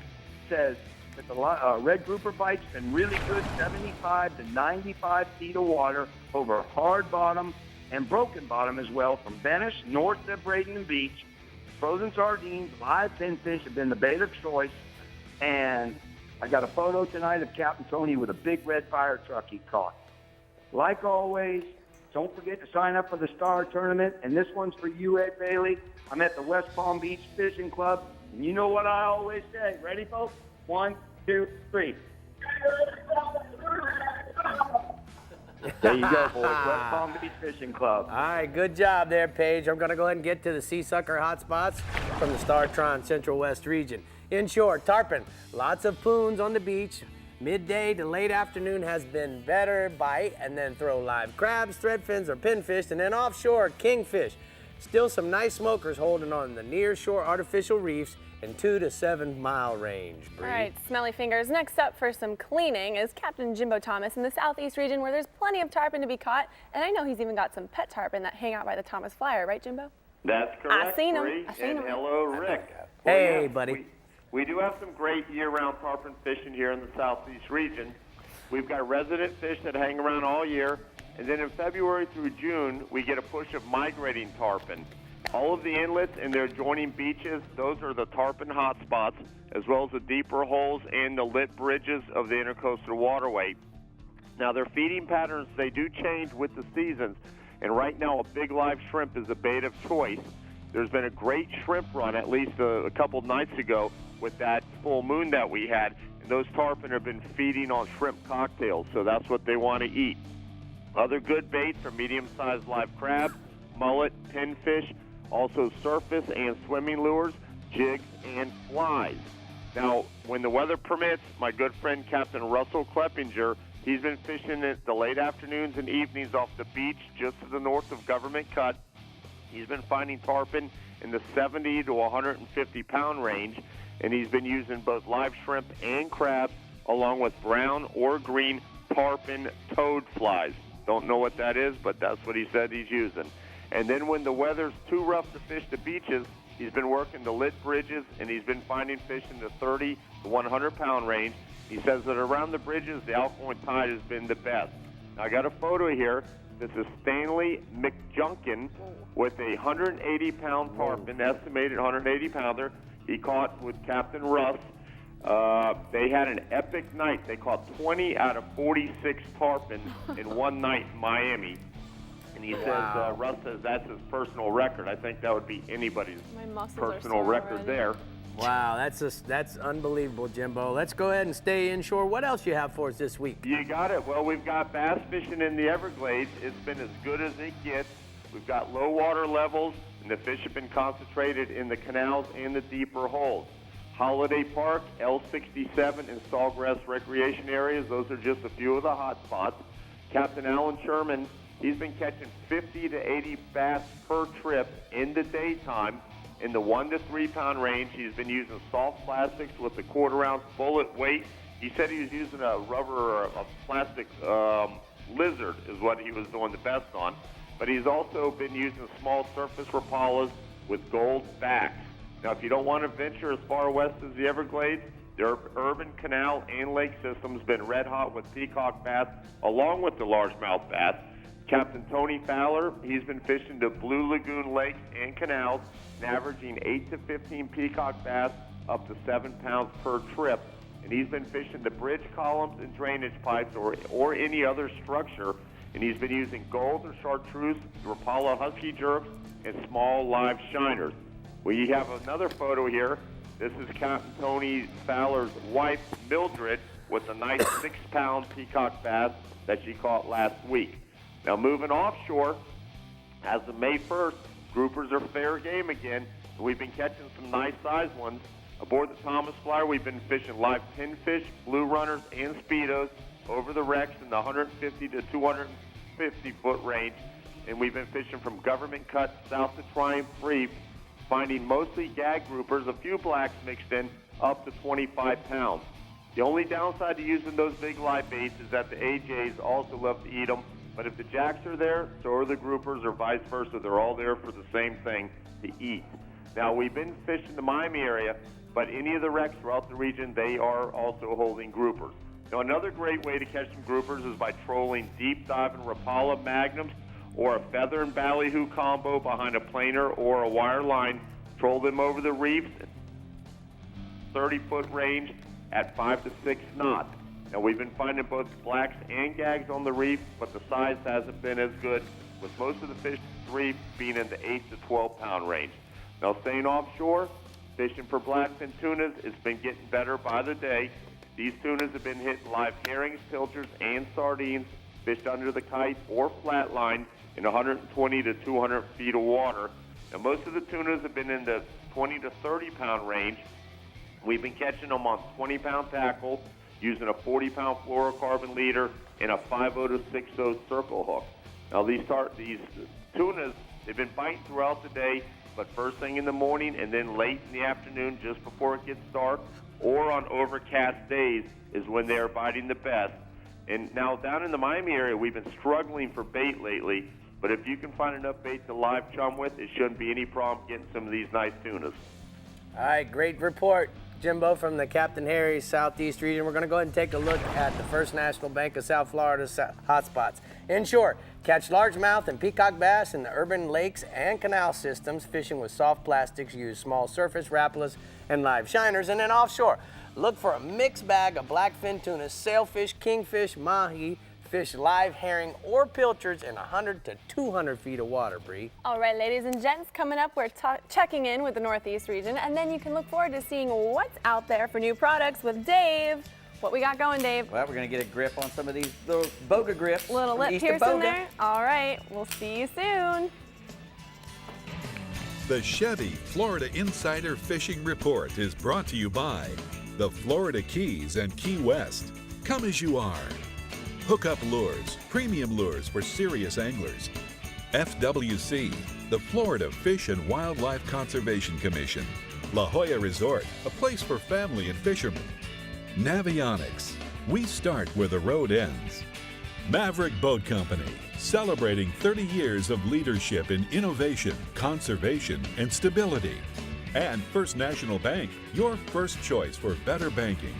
says that the red grouper bite's been really good, 75 to 95 feet of water over hard bottom and broken bottom as well from Venice north to Braden Beach. Frozen sardines, live pinfish have been the bait of choice. And I got a photo tonight of Captain Tony with a big red fire truck he caught. Like always, don't forget to sign up for the Star Tournament, and this one's for you, Ed Bailey. I'm at the West Palm Beach Fishing Club, and you know what I always say. Ready, folks? 1, 2, 3. There you go, boys. West Palm Beach Fishing Club. All right, good job there, Paige. I'm going to go ahead and get to the sea sucker hotspots from the Star-Tron Central West region. Inshore, tarpon, lots of poons on the beach. Midday to late afternoon has been better bite, and then throw live crabs, threadfins, or pinfish, and then offshore, kingfish. Still some nice smokers holding on the near shore artificial reefs in 2 to 7 mile range. Brie. All right, smelly fingers. Next up for some cleaning is Captain Jimbo Thomas in the southeast region where there's plenty of tarpon to be caught. And I know he's even got some pet tarpon that hang out by the Thomas Flyer, right, Jimbo? That's correct, I seen him. Brie. I seen him. Hello, Rick. Hey, buddy. We do have some great year-round tarpon fishing here in the southeast region. We've got resident fish that hang around all year, and then in February through June, we get a push of migrating tarpon. All of the inlets and their adjoining beaches, those are the tarpon hotspots, as well as the deeper holes and the lit bridges of the intercoastal waterway. Now, their feeding patterns, they do change with the seasons, and right now a big live shrimp is a bait of choice. There's been a great shrimp run, at least a couple nights ago, with that full moon that we had, and those tarpon have been feeding on shrimp cocktails, so that's what they want to eat. Other good baits are medium-sized live crab, mullet, pinfish, also surface and swimming lures, jigs, and flies. Now, when the weather permits, my good friend Captain Russell Kleppinger, he's been fishing at the late afternoons and evenings off the beach just to the north of Government Cut. He's been finding tarpon in the 70 to 150 pound range, and he's been using both live shrimp and crab along with brown or green tarpon toad flies. Don't know what that is, but that's what he said he's using. And then when the weather's too rough to fish the beaches, he's been working the lit bridges, and he's been finding fish in the 30 to 100 pound range. He says that around the bridges, the alkaline tide has been the best. Now, I got a photo here. This is Stanley McJunkin with a 180-pound tarpon, estimated 180-pounder. He caught with Captain Russ. They had an epic night. They caught 20 out of 46 tarpon in one night in Miami. And he says, Russ says that's his personal record. I think that would be anybody's personal record there. Wow, that's unbelievable, Jimbo. Let's go ahead and stay inshore. What else you have for us this week? You got it. Well, we've got bass fishing in the Everglades. It's been as good as it gets. We've got low water levels, and the fish have been concentrated in the canals and the deeper holes. Holiday Park, L67, and Sawgrass recreation areas. Those are just a few of the hot spots. Captain Alan Sherman, he's been catching 50 to 80 bass per trip in the daytime in the 1 to 3 pound range. He's been using soft plastics with a 1/4 ounce bullet weight. He said he was using a rubber or a plastic lizard is what he was doing the best on. But he's also been using small surface Rapalas with gold backs. Now, if you don't want to venture as far west as the Everglades, their urban canal and lake system's been red hot with peacock bass along with the largemouth bass. Captain Tony Fowler, he's been fishing the Blue Lagoon lakes and canals and averaging 8 to 15 peacock bass up to 7 pounds per trip. And he's been fishing the bridge columns and drainage pipes or any other structure. And he's been using gold or chartreuse, Rapala husky jerks, and small live shiners. We have another photo here. This is Captain Tony Fowler's wife, Mildred, with a nice 6 pound peacock bass that she caught last week. Now moving offshore, as of May 1st, groupers are fair game again. We've been catching some nice sized ones. Aboard the Thomas Flyer, we've been fishing live pinfish, blue runners, and speedos over the wrecks in the 150 to 250 foot range. And we've been fishing from Government Cut south to Triumph Reef, finding mostly gag groupers, a few blacks mixed in, up to 25 pounds. The only downside to using those big live baits is that the AJs also love to eat them. But if the jacks are there, so are the groupers, or vice versa. They're all there for the same thing, to eat. Now, we've been fishing the Miami area, but any of the wrecks throughout the region, they are also holding groupers. Now, another great way to catch some groupers is by trolling deep diving Rapala magnums or a feather and ballyhoo combo behind a planer or a wire line. Troll them over the reefs, 30-foot range at 5 to 6 knots. Now, we've been finding both blacks and gags on the reef, but the size hasn't been as good, with most of the fish on the reef being in the 8 to 12 pound range. Now, staying offshore, fishing for blackfin tunas, it's been getting better by the day. These tunas have been hitting live herrings, pilchards, and sardines, fished under the kite or flatline in 120 to 200 feet of water. Now, most of the tunas have been in the 20 to 30 pound range. We've been catching them on 20 pound tackle, using a 40 pound fluorocarbon leader and a 5/0 to 6/0 circle hook. Now, these tunas, they've been biting throughout the day, but first thing in the morning and then late in the afternoon, just before it gets dark, or on overcast days is when they are biting the best. And now down in the Miami area, we've been struggling for bait lately, but if you can find enough bait to live chum with, it shouldn't be any problem getting some of these nice tunas. All right, great report, Jimbo, from the Captain Harry's Southeast region. We're going to go ahead and take a look at the First National Bank of South Florida's hotspots. Inshore, catch largemouth and peacock bass in the urban lakes and canal systems, fishing with soft plastics, use small surface Rapalas and live shiners. And then offshore, look for a mixed bag of blackfin tuna, sailfish, kingfish, mahi, fish live herring or pilchards in 100 to 200 feet of water, Brie. All right, ladies and gents, coming up, we're checking in with the Northeast region, and then you can look forward to seeing what's out there for new products with Dave. What we got going, Dave? Well, we're going to get a grip on some of these little boga grips. Little lip piercing there. All right, we'll see you soon. The Chevy Florida Insider Fishing Report is brought to you by the Florida Keys and Key West. Come as you are. Hookup Lures, premium lures for serious anglers. FWC, the Florida Fish and Wildlife Conservation Commission. La Jolla Resort, a place for family and fishermen. Navionics, we start where the road ends. Maverick Boat Company, celebrating 30 years of leadership in innovation, conservation, and stability. And First National Bank, your first choice for better banking.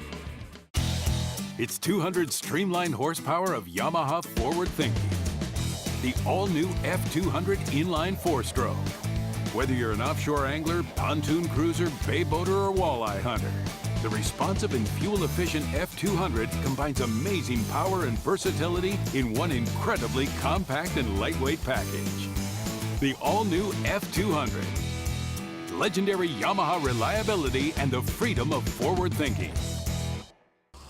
It's 200 streamlined horsepower of Yamaha forward thinking. The all-new F200 inline 4-stroke. Whether you're an offshore angler, pontoon cruiser, bay boater, or walleye hunter, the responsive and fuel-efficient F200 combines amazing power and versatility in one incredibly compact and lightweight package. The all-new F200. Legendary Yamaha reliability and the freedom of forward thinking.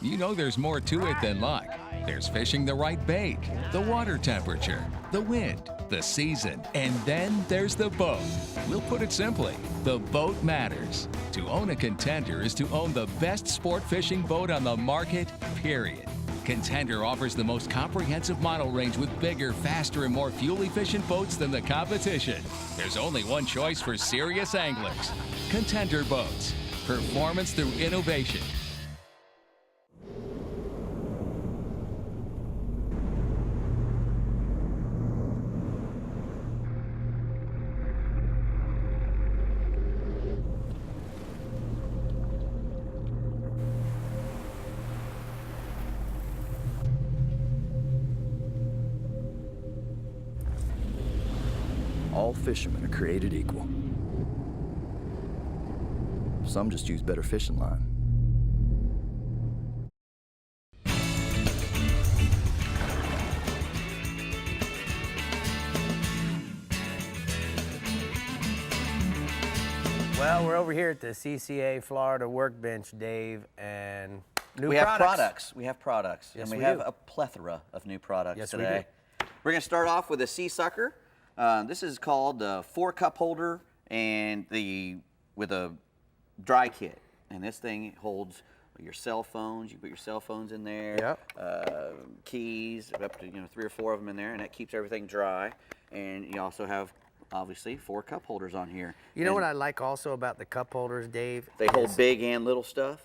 You know there's more to it than luck. There's fishing the right bait, the water temperature, the wind, the season. And then there's the boat. We'll put it simply, the boat matters. To own a Contender is to own the best sport fishing boat on the market, period. Contender offers the most comprehensive model range with bigger, faster, and more fuel-efficient boats than the competition. There's only one choice for serious anglers. Contender Boats. Performance through innovation. All fishermen are created equal. Some just use better fishing line. Well, we're over here at the CCA Florida workbench, Dave, and We have products. We have products. Yes, and we have do. a plethora of new products Yes, we today. We're going to start off with a Sea Sucker. This is called the 4-cup holder and with a dry kit. And this thing holds your cell phones. You put your cell phones in there. Keys, up to 3 or 4 of them in there, and that keeps everything dry. And you also have, obviously, 4 cup holders on here. You know what I like also about the cup holders, Dave? They hold big and little stuff.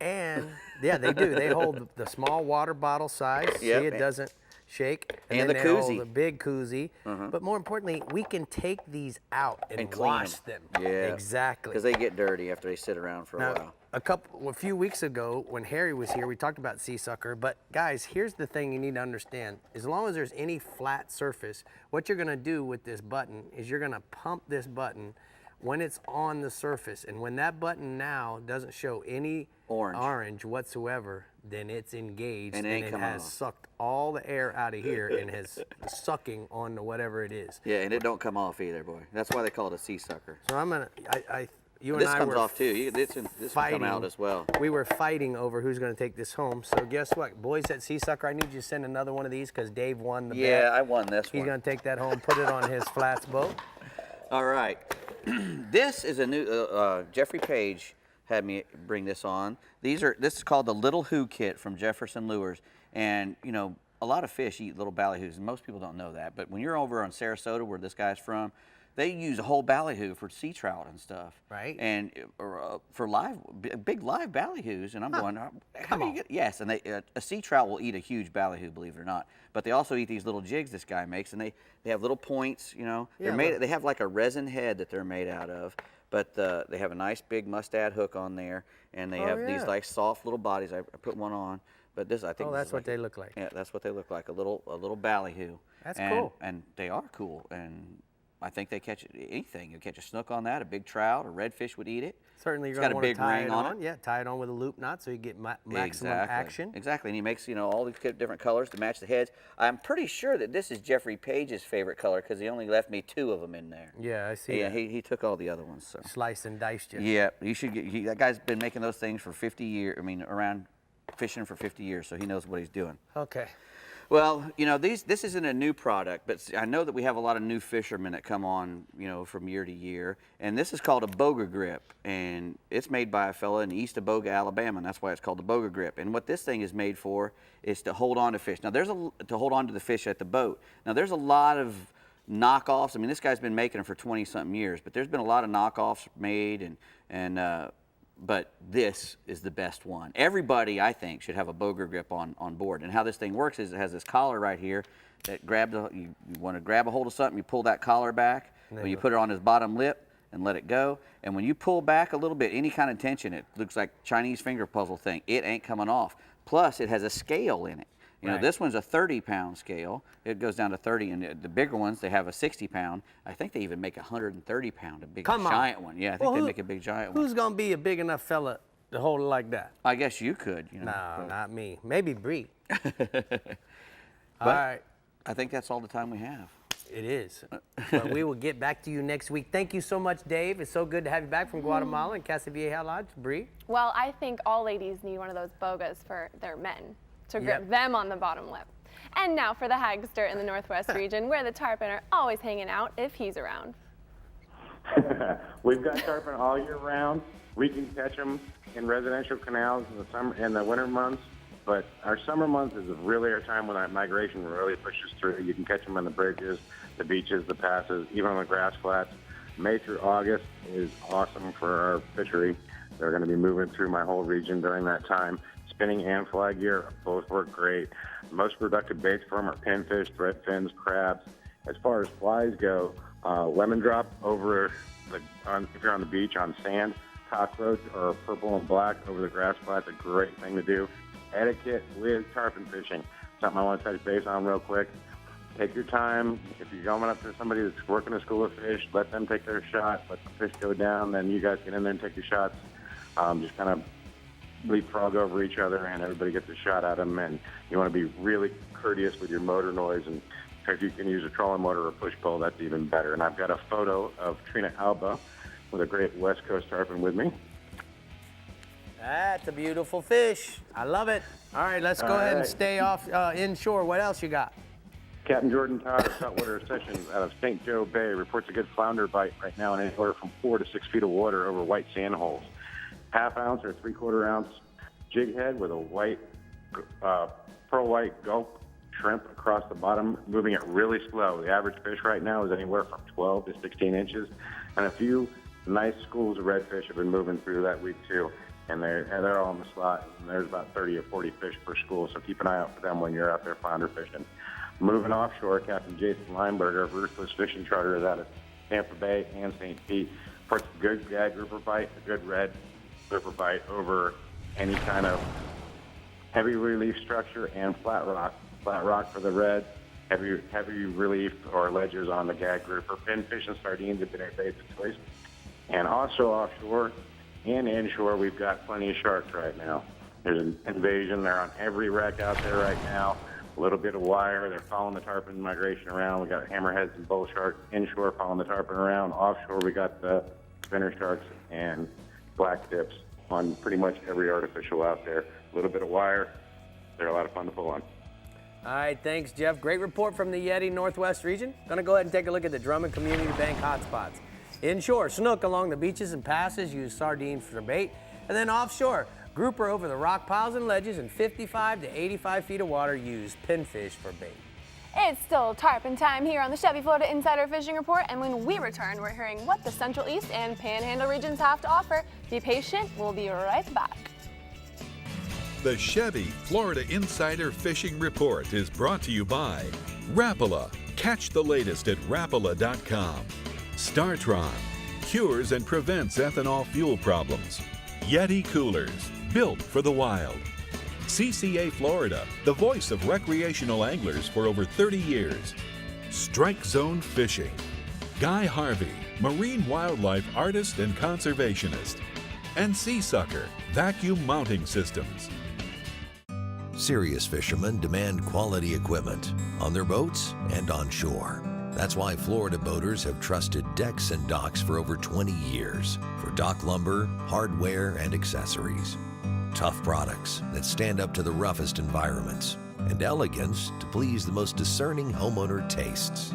And yeah, they do. They hold the small water bottle size. Yep. See, it doesn't shake. And then the they koozie. hold the big koozie. But more importantly, we can take these out and clean wash them. Yeah. Exactly. Because they get dirty after they sit around for a while. A few weeks ago, when Harry was here, we talked about Sea Sucker. But guys, here's the thing you need to understand. As long as there's any flat surface, what you're gonna do with this button is you're gonna pump this button when it's on the surface. And when that button now doesn't show any orange whatsoever, then it's engaged And it has sucked all the air out of here and has sucking on to whatever it is. Yeah, and it don't come off either, boy. That's why they call it a Sea Sucker. So I'm gonna, you this and I comes were off too. This can come out as well. We were fighting over who's going to take this home. So guess what, boys at Sea Sucker, I need you to send another one of these because Dave won the bet. Yeah, I won this He's one. going to take that home, put it on his flats boat. All right. This is a new, Jeffrey Page had me bring this on. This is called the Little Who Kit from Jefferson Lures. And, a lot of fish eat little ballyhoos, and most people don't know that. But when you're over on Sarasota, where this guy's from, they use a whole ballyhoo for sea trout and stuff. Right. And for big live ballyhoos. And I'm going, how do you get? Yes, and a sea trout will eat a huge ballyhoo, believe it or not. But they also eat these little jigs this guy makes, and they have little points, They have like a resin head that they're made out of. But they have a nice big mustad hook on there, and they have these like soft little bodies. I put one on. But this, I think. Oh, that's what they look like. Yeah, that's what they look like. A little ballyhoo. That's cool. And they are cool. And I think they catch anything. You catch a snook on that, a big trout, a redfish would eat it. Certainly, you're It's got going to a want to big tie ring it on on. it. Yeah, tie it on with a loop knot so you get maximum action. Exactly, and he makes all these different colors to match the heads. I'm pretty sure that this is Jeffrey Page's favorite color because he only left me 2 of them in there. Yeah, I see. Yeah, that. he took all the other ones. So. Slice and diced you. Yeah, you should get. That guy's been making those things for 50 years. I mean, around fishing for 50 years, so he knows what he's doing. Okay. Well, this isn't a new product, but I know that we have a lot of new fishermen that come on, from year to year. And this is called a Boga Grip, and it's made by a fella in east of Boga, Alabama, and that's why it's called the Boga Grip. And what this thing is made for is to hold on to fish. Now, to hold on to the fish at the boat. Now, there's a lot of knockoffs. I mean, this guy's been making them for 20-something years, but there's been a lot of knockoffs made, but this is the best one. Everybody, I think, should have a Boga Grip on board. And how this thing works is it has this collar right here that you want to grab a hold of something, you pull that collar back, or you put it on his bottom lip and let it go. And when you pull back a little bit, any kind of tension, it looks like Chinese finger puzzle thing. It ain't coming off. Plus, it has a scale in it. This one's a 30-pound scale. It goes down to 30, and the bigger ones, they have a 60-pound. I think they even make a 130-pound, a big giant one. Yeah, I think they make a big giant one. Who's going to be a big enough fella to hold it like that? I guess you could. No, not me. Maybe Brie. All right. I think that's all the time we have. It is. But we will get back to you next week. Thank you so much, Dave. It's so good to have you back from Guatemala and Casa Vieja Lodge. Brie? Well, I think all ladies need one of those bogas for their men to grip them on the bottom lip. And now for the Hagster in the Northwest region, where the tarpon are always hanging out if he's around. We've got tarpon all year round. We can catch them in residential canals in the summer, in the winter months, but our summer months is really our time when that migration really pushes through. You can catch them on the bridges, the beaches, the passes, even on the grass flats. May through August is awesome for our fishery. They're going to be moving through my whole region during that time. Spinning and fly gear both work great. The most productive baits for them are pinfish, threadfins, crabs. As far as flies go, lemon drop over if you're on the beach on sand, cockroach or purple and black over the grass flat's a great thing to do. Etiquette with tarpon fishing, something I want to touch base on real quick. Take your time. If you're going up to somebody that's working a school of fish, let them take their shot, let the fish go down, then you guys get in there and take your shots. Just kind of leapfrog over each other and everybody gets a shot at them, and you want to be really courteous with your motor noise, and if you can use a trolling motor or push pull, that's even better. And I've got a photo of Trina Alba with a great West Coast tarpon with me. That's a beautiful fish. I love it. All right, let's go ahead and stay off inshore. What else you got? Captain Jordan Todd of Saltwater Sessions out of St. Joe Bay reports a good flounder bite right now in anywhere from 4 to 6 feet of water over white sand holes. Half ounce or 3/4 ounce jig head with a white, pearl white gulp shrimp across the bottom, moving it really slow. The average fish right now is anywhere from 12 to 16 inches, and a few nice schools of redfish have been moving through that week too, and they're all on the slot. And there's about 30 or 40 fish per school, so keep an eye out for them when you're out there flounder fishing. Moving offshore, Captain Jason Lineberger of Ruthless Fishing Charter is out of Tampa Bay and St. Pete. Reports a good gag grouper bite, a good red grouper bite over any kind of heavy relief structure and flat rock. Flat rock for the red, heavy relief or ledges on the gag grouper. Pinfish and sardines have been our baits of choice. And also offshore and inshore, we've got plenty of sharks right now. There's an invasion. They're on every wreck out there right now. A little bit of wire. They're following the tarpon migration around. We got hammerheads and bull sharks inshore following the tarpon around. Offshore, we got the spinner sharks and black tips on pretty much every artificial out there. A little bit of wire. They're a lot of fun to pull on. All right, thanks, Jeff. Great report from the Yeti Northwest region. Going to go ahead and take a look at the Drummond Community Bank hotspots. Inshore, snook along the beaches and passes, use sardines for bait. And then offshore, grouper over the rock piles and ledges in 55 to 85 feet of water, use pinfish for bait. It's still tarpon time here on the Chevy Florida Insider Fishing Report, and when we return, we're hearing what the Central East and Panhandle regions have to offer. Be patient, we'll be right back. The Chevy Florida Insider Fishing Report is brought to you by Rapala. Catch the latest at Rapala.com. Startron. Cures and prevents ethanol fuel problems. Yeti Coolers. Built for the wild. CCA Florida, the voice of recreational anglers for over 30 years. Strike Zone Fishing. Guy Harvey, marine wildlife artist and conservationist. And Sea Sucker, vacuum mounting systems. Serious fishermen demand quality equipment on their boats and on shore. That's why Florida boaters have trusted Decks and Docks for over 20 years for dock lumber, hardware, and accessories. Tough products that stand up to the roughest environments, and elegance to please the most discerning homeowner tastes.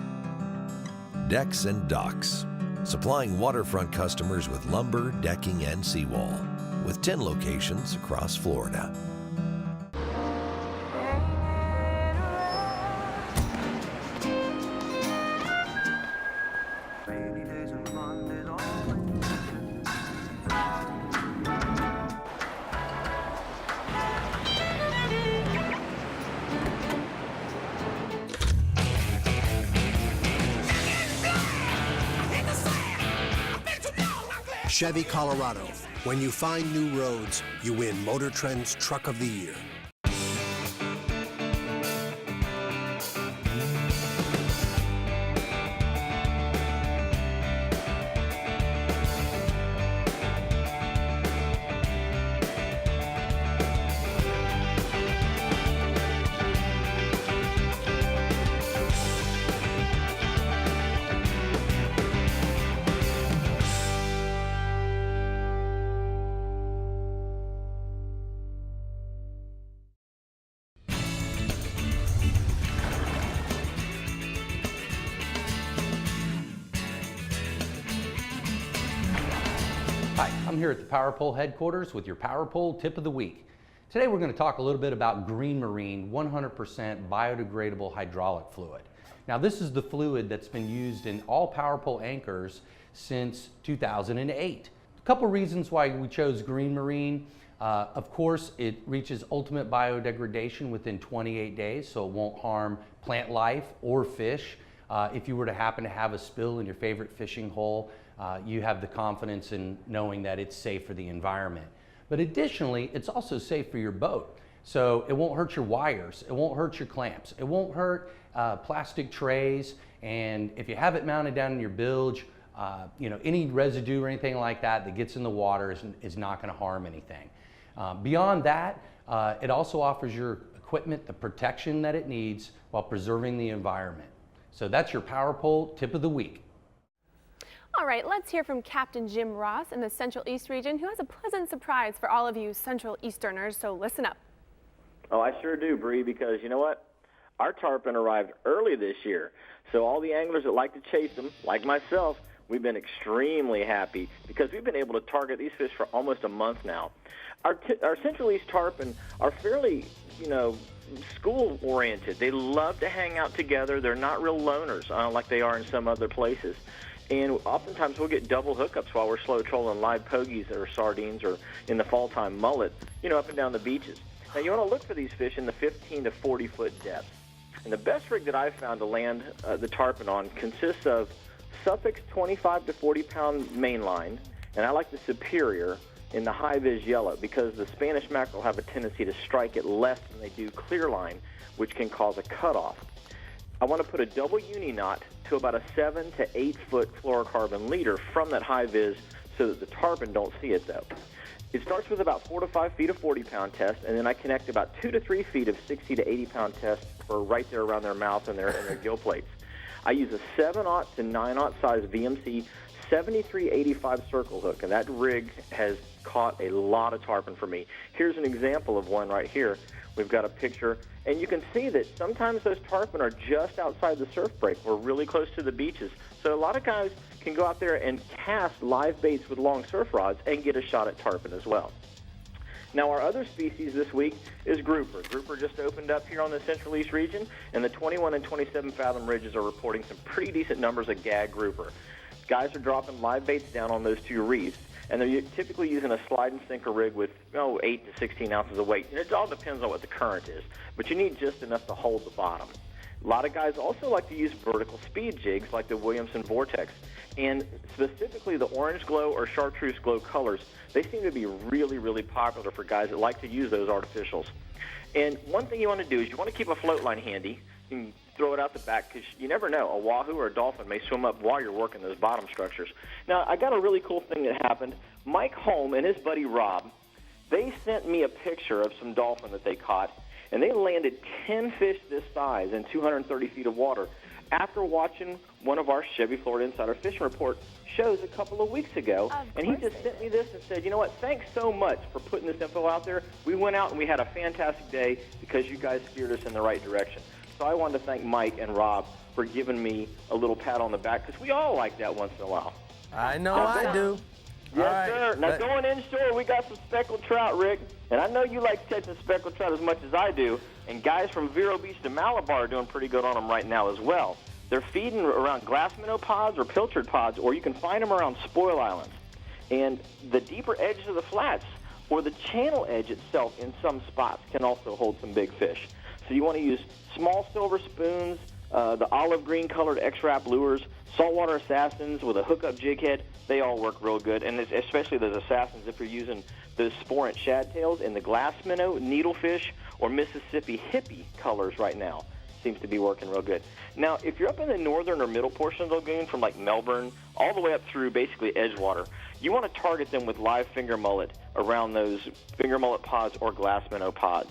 Decks and Docks, supplying waterfront customers with lumber, decking, and seawall, with 10 locations across Florida. Chevy Colorado. When you find new roads, you win Motor Trend's Truck of the Year. Hi, I'm here at the Power Pole headquarters with your Power Pole tip of the week. Today we're going to talk a little bit about Green Marine 100% biodegradable hydraulic fluid. Now this is the fluid that's been used in all Power Pole anchors since 2008. A couple reasons why we chose Green Marine. Of course, it reaches ultimate biodegradation within 28 days, so it won't harm plant life or fish. If you were to happen to have a spill in your favorite fishing hole, you have the confidence in knowing that it's safe for the environment. But additionally, it's also safe for your boat. So it won't hurt your wires, it won't hurt your clamps, it won't hurt plastic trays, and if you have it mounted down in your bilge, any residue or anything like that gets in the water is not going to harm anything. Beyond that, it also offers your equipment the protection that it needs while preserving the environment. So that's your Power Pole tip of the week. All right, let's hear from Captain Jim Ross in the Central East region, who has a pleasant surprise for all of you Central Easterners, so listen up. Oh, I sure do, Brie, because you know what? Our tarpon arrived early this year, so all the anglers that like to chase them, like myself, we've been extremely happy because we've been able to target these fish for almost a month now. Our Central East tarpon are fairly, school-oriented. They love to hang out together. They're not real loners like they are in some other places. And oftentimes we'll get double hookups while we're slow trolling live pogies or sardines or in the fall time mullet, up and down the beaches. Now you want to look for these fish in the 15 to 40 foot depth. And the best rig that I've found to land the tarpon on consists of Suffolk's 25 to 40 pound mainline, and I like the Superior in the high-vis yellow because the Spanish mackerel have a tendency to strike it less than they do clear line, which can cause a cutoff. I want to put a double uni knot to about a 7 to 8 foot fluorocarbon leader from that high vis so that the tarpon don't see it though. It starts with about 4 to 5 feet of 40 pound test, and then I connect about 2 to 3 feet of 60 to 80 pound test for right there around their mouth and their gill plates. I use a 7/0 to 9/0 size VMC 7385 circle hook, and that rig has caught a lot of tarpon for me. Here's an example of one right here. We've got a picture, and you can see that sometimes those tarpon are just outside the surf break. We're really close to the beaches. So a lot of guys can go out there and cast live baits with long surf rods and get a shot at tarpon as well. Now our other species this week is grouper. Grouper just opened up here on the Central East region, and the 21 and 27 fathom ridges are reporting some pretty decent numbers of gag grouper. Guys are dropping live baits down on those two reefs, and they're typically using a slide and sinker rig with 8 to 16 ounces of weight. And it all depends on what the current is, but you need just enough to hold the bottom. A lot of guys also like to use vertical speed jigs like the Williamson Vortex, and specifically the orange glow or chartreuse glow colors. They seem to be really, really popular for guys that like to use those artificials. And one thing you want to do is you want to keep a float line handy. You can throw it out the back because you never know. A wahoo or a dolphin may swim up while you're working those bottom structures. Now, I got a really cool thing that happened. Mike Holm and his buddy Rob, they sent me a picture of some dolphin that they caught, and they landed 10 fish this size in 230 feet of water after watching one of our Chevy Florida Insider Fishing Report shows a couple of weeks ago. And he just sent me this and said, you know what, thanks so much for putting this info out there. We went out and we had a fantastic day because you guys steered us in the right direction. So I wanted to thank Mike and Rob for giving me a little pat on the back because we all like that once in a while. I know I do. Yes, sir. Now, going inshore, we got some speckled trout, Rick. And I know you like catching speckled trout as much as I do. And guys from Vero Beach to Malabar are doing pretty good on them right now as well. They're feeding around glass minnow pods or pilchard pods, or you can find them around spoil islands. And the deeper edges of the flats or the channel edge itself in some spots can also hold some big fish. So you want to use small silver spoons, the olive green colored X-Wrap lures, saltwater assassins with a hookup jig head. They all work real good, and especially those assassins if you're using those sporant shad tails in the glass minnow, needlefish, or Mississippi hippie colors right now. Seems to be working real good. Now, if you're up in the northern or middle portion of the lagoon from like Melbourne all the way up through basically Edgewater, you want to target them with live finger mullet around those finger mullet pods or glass minnow pods.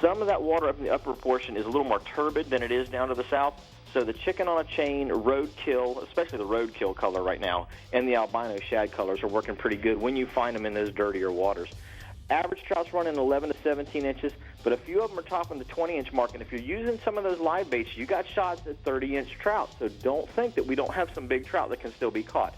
Some of that water up in the upper portion is a little more turbid than it is down to the south, so the chicken on a chain, roadkill, especially the roadkill color right now, and the albino shad colors are working pretty good when you find them in those dirtier waters. Average trout's running 11 to 17 inches, but a few of them are topping the 20-inch mark, and if you're using some of those live baits, you got shots at 30-inch trout, so don't think that we don't have some big trout that can still be caught.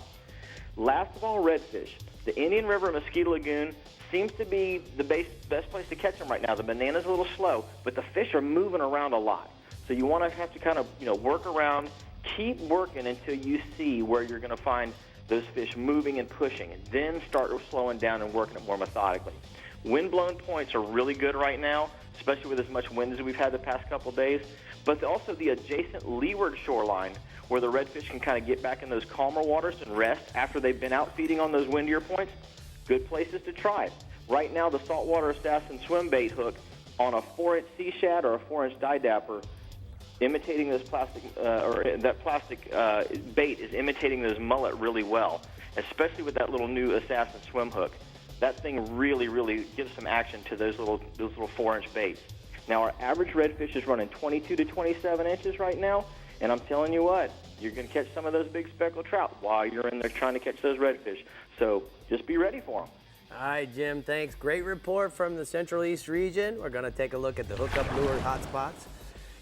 Last of all, redfish. The Indian River Mosquito Lagoon seems to be the best place to catch them right now. The banana's a little slow, but the fish are moving around a lot. So you want to have to kind of, work around, keep working until you see where you're going to find those fish moving and pushing, and then start slowing down and working it more methodically. Wind-blown points are really good right now, especially with as much wind as we've had the past couple days, but also the adjacent leeward shoreline where the redfish can kind of get back in those calmer waters and rest after they've been out feeding on those windier points. Good places to try it. Right now, the saltwater assassin swim bait hook on a 4-inch sea shad or a 4-inch didapper, imitating those plastic bait is imitating those mullet really well, especially with that little new assassin swim hook. That thing really, really gives some action to those little 4-inch baits. Now, our average redfish is running 22 to 27 inches right now, and I'm telling you what, you're going to catch some of those big speckled trout while you're in there trying to catch those redfish. So just be ready for them. All right, Jim, thanks. Great report from the Central East region. We're going to take a look at the hookup lure hotspots.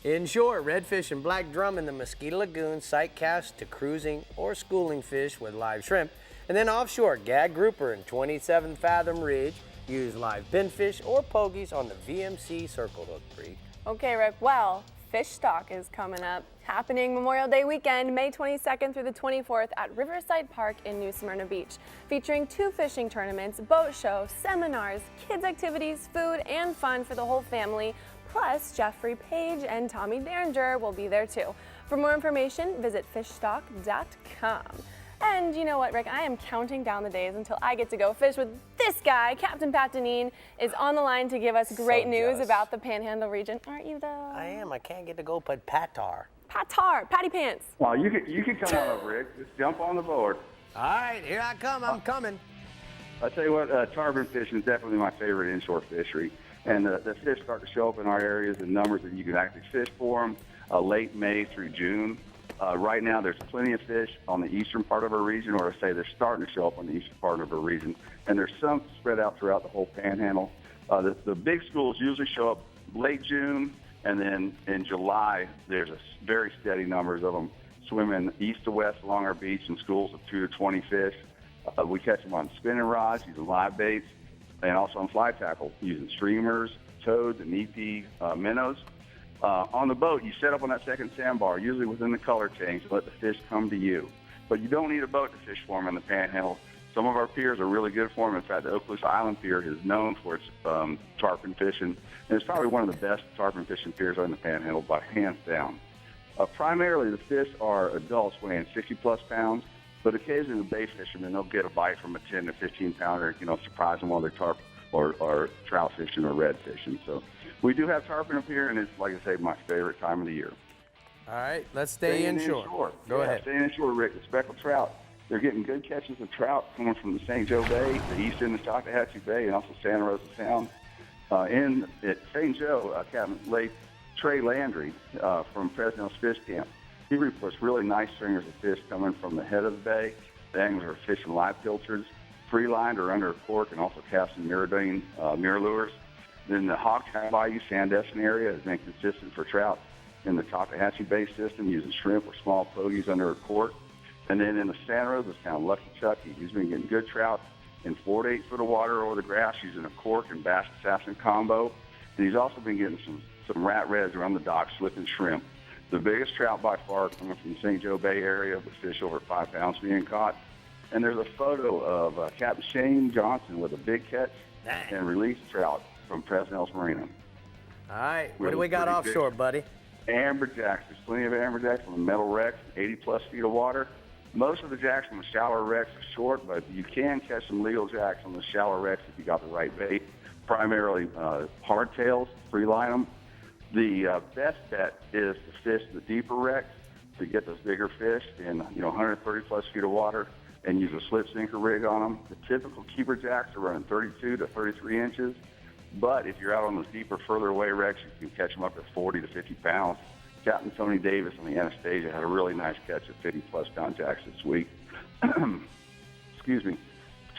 Inshore, redfish and black drum in the Mosquito Lagoon sight cast to cruising or schooling fish with live shrimp. And then offshore, gag grouper and 27 fathom ridge. Use live pinfish or pogies on the VMC circle hook, Brie. Okay, Rick. Well, Fish Stock is coming up, happening Memorial Day weekend, May 22nd through the 24th at Riverside Park in New Smyrna Beach, featuring 2 fishing tournaments, boat show, seminars, kids activities, food, and fun for the whole family. Plus, Jeffrey Page and Tommy Derringer will be there too. For more information, visit fishstock.com. And you know what, Rick? I am counting down the days until I get to go fish with this guy. Captain Pat Deneen is on the line to give us great news about the Panhandle region. Aren't you, though? I am. I can't get to go put Patar. Patty Pants. Well, you can come on up, Rick. Just jump on the board. All right, here I come. I'm coming. I tell you what, tarpon fishing is definitely my favorite inshore fishery. And the fish start to show up in our areas in numbers that you can actually fish for them late May through June. Right now, there's plenty of fish on the eastern part of our region, or I say they're starting to show up on the eastern part of our region. And there's some spread out throughout the whole Panhandle. The big schools usually show up late June, and then in July, there's a very steady numbers of them swimming east to west along our beach in schools of 2 to 20 fish. We catch them on spinning rods using live baits, and also on fly tackle using streamers, toads, and EP minnows. On the boat, you set up on that second sandbar, usually within the color change, to let the fish come to you. But you don't need a boat to fish for them in the Panhandle. Some of our piers are really good for them. In fact, the Oak Cliffs Island Pier is known for its tarpon fishing, and it's probably one of the best tarpon fishing piers on the Panhandle by hands down. Primarily, the fish are adults weighing 60-plus pounds, but occasionally the bay fishermen, they'll get a bite from a 10 to 15-pounder, surprise them while they're tarp or trout fishing or red fishing. So we do have tarpon up here, and it's, like I say, my favorite time of the year. All right, let's stay inshore. Go ahead. Stay inshore, Rick. The speckled trout. They're getting good catches of trout coming from the St. Joe Bay, the east end of Talkehatchee Bay, and also Santa Rosa Sound. At St. Joe, Captain Trey Landry from Fresno's Fish Camp, he reports really nice stringers of fish coming from the head of the bay. The anglers are fishing live pilchards, free-lined or under a cork, and also casting mirror lures. Then the Hawkeye Bayou Sandestin area has been consistent for trout in the Talkehatchee Bay system using shrimp or small pogies under a cork. And then in the Santa Rosa Sound, Lucky Chuck, he's been getting good trout in 4 to 8 foot of water over the grass using a cork and bass assassin combo. And he's also been getting some rat reds around the dock slipping shrimp. The biggest trout by far coming from the St. Joe Bay area with fish over 5 pounds being caught. And there's a photo of Captain Shane Johnson with a big catch and released trout from Fresno's Marina. All right, what do we got offshore, buddy? Amberjacks. There's plenty of amberjacks on the metal wrecks, 80-plus feet of water. Most of the jacks on the shallower wrecks are short, but you can catch some legal jacks on the shallow wrecks if you got the right bait. Primarily hardtails, free line them. The best bet is to fish the deeper wrecks to get those bigger fish in 130-plus feet of water and use a slip sinker rig on them. The typical keeper jacks are running 32 to 33 inches, but if you're out on those deeper, further away wrecks, you can catch them up to 40 to 50 pounds. Captain Tony Davis on the Anastasia had a really nice catch of 50-plus pound jacks this week. Excuse me.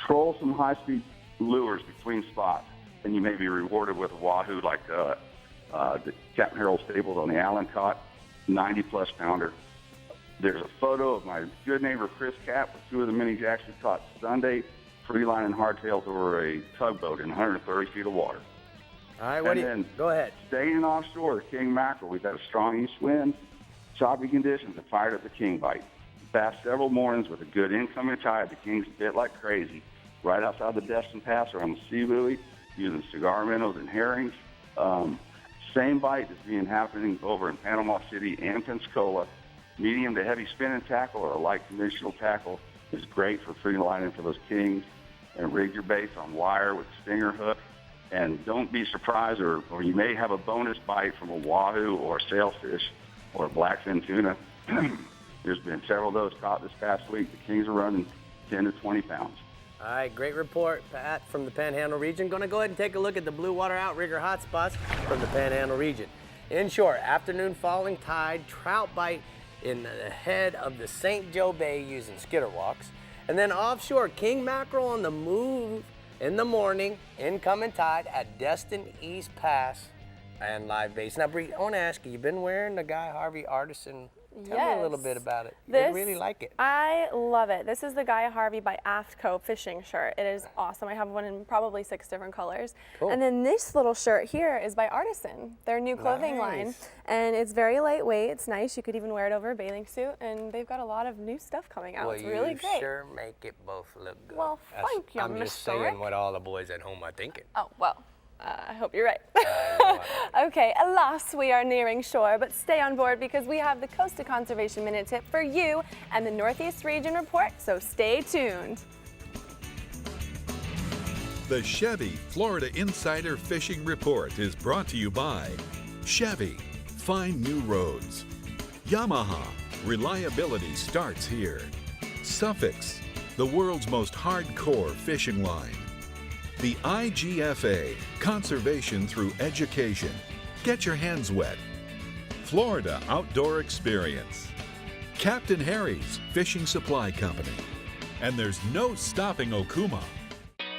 Troll some high-speed lures between spots, and you may be rewarded with a wahoo like the Captain Harold Staples on the Allen caught, 90-plus pounder. There's a photo of my good neighbor Chris Cap with 2 of the mini jacks we caught Sunday, free lining hardtails over a tugboat in 130 feet of water. All right, go ahead. Staying offshore, the king mackerel. We've had a strong east wind, choppy conditions, and fired up the king bite. Bassed several mornings with a good incoming tide. The king's bit like crazy. Right outside the Destin Pass or on the sea buoy, using cigar minnows and herrings. Same bite is happening over in Panama City and Pensacola. Medium to heavy spinning tackle or a light conventional tackle is great for free lining for those kings. And rig your baits on wire with a stinger hook. And don't be surprised, or you may have a bonus bite from a wahoo or a sailfish or a blackfin tuna. There's been several of those caught this past week. The kings are running 10 to 20 pounds. All right, great report, Pat, from the Panhandle region. Going to go ahead and take a look at the blue water outrigger hotspots from the Panhandle region. Inshore, afternoon falling tide, trout bite in the head of the St. Joe Bay using skitter walks. And then offshore, king mackerel on the move in the morning, incoming tide at Destin East Pass and live baits. Now, Brie, I want to ask you, you've been wearing the Guy Harvey Artisan. Tell me a little bit about it. I really like it. I love it. This is the Guy Harvey by Aftco fishing shirt. It is awesome. I have one in probably 6 different colors. Cool. And then this little shirt here is by Artisan, their new clothing line. And it's very lightweight. It's nice. You could even wear it over a bathing suit. And they've got a lot of new stuff coming out. Well, it's really you great. sure make it both look good. Well, thank you, I'm just Mr. Rick. saying what all the boys at home are thinking. Oh, well. I hope you're right. Okay, alas, we are nearing shore, but stay on board because we have the Costa Conservation Minute tip for you and the Northeast Region Report, so stay tuned. The Chevy Florida Insider Fishing Report is brought to you by Chevy, find new roads. Yamaha, reliability starts here. Suffix, the world's most hardcore fishing line. The IGFA, conservation through education. Get your hands wet. Florida Outdoor Experience. Captain Harry's Fishing Supply Company. And there's no stopping Okuma.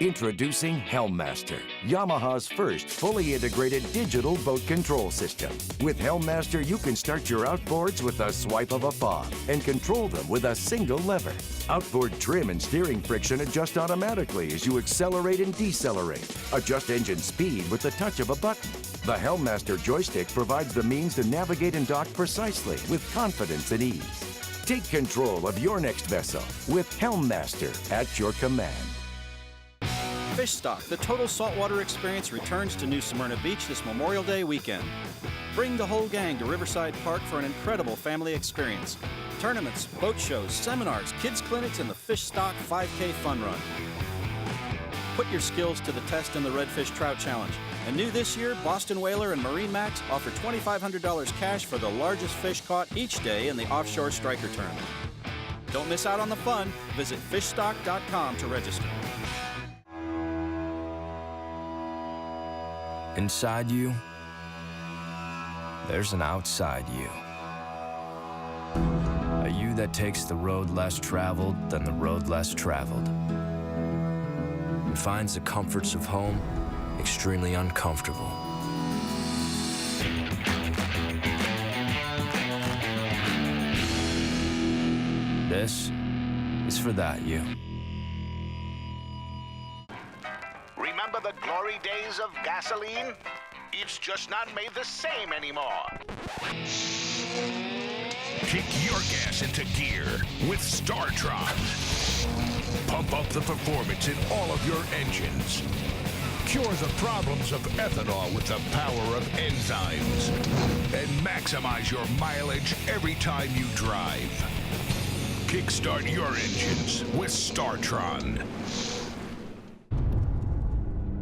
Introducing Helmmaster, Yamaha's first fully integrated digital boat control system. With Helmmaster, you can start your outboards with a swipe of a paw and control them with a single lever. Outboard trim and steering friction adjust automatically as you accelerate and decelerate. Adjust engine speed with the touch of a button. The Helmmaster joystick provides the means to navigate and dock precisely with confidence and ease. Take control of your next vessel with Helmmaster at your command. Fish Stock, the total saltwater experience, returns to New Smyrna Beach this Memorial Day weekend. Bring the whole gang to Riverside Park for an incredible family experience. Tournaments, boat shows, seminars, kids clinics, and the Fish Stock 5K Fun Run. Put your skills to the test in the Redfish Trout Challenge. And new this year, Boston Whaler and Marine Max offer $2,500 cash for the largest fish caught each day in the Offshore Striker Tournament. Don't miss out on the fun. Visit fishstock.com to register. Inside you, there's an outside you. A you that takes the road less traveled than the road less traveled. And finds the comforts of home extremely uncomfortable. This is for that you. Remember the glory days of gasoline? It's just not made the same anymore. Kick your gas into gear with StarTron. Pump up the performance in all of your engines. Cure the problems of ethanol with the power of enzymes. And maximize your mileage every time you drive. Kickstart your engines with StarTron.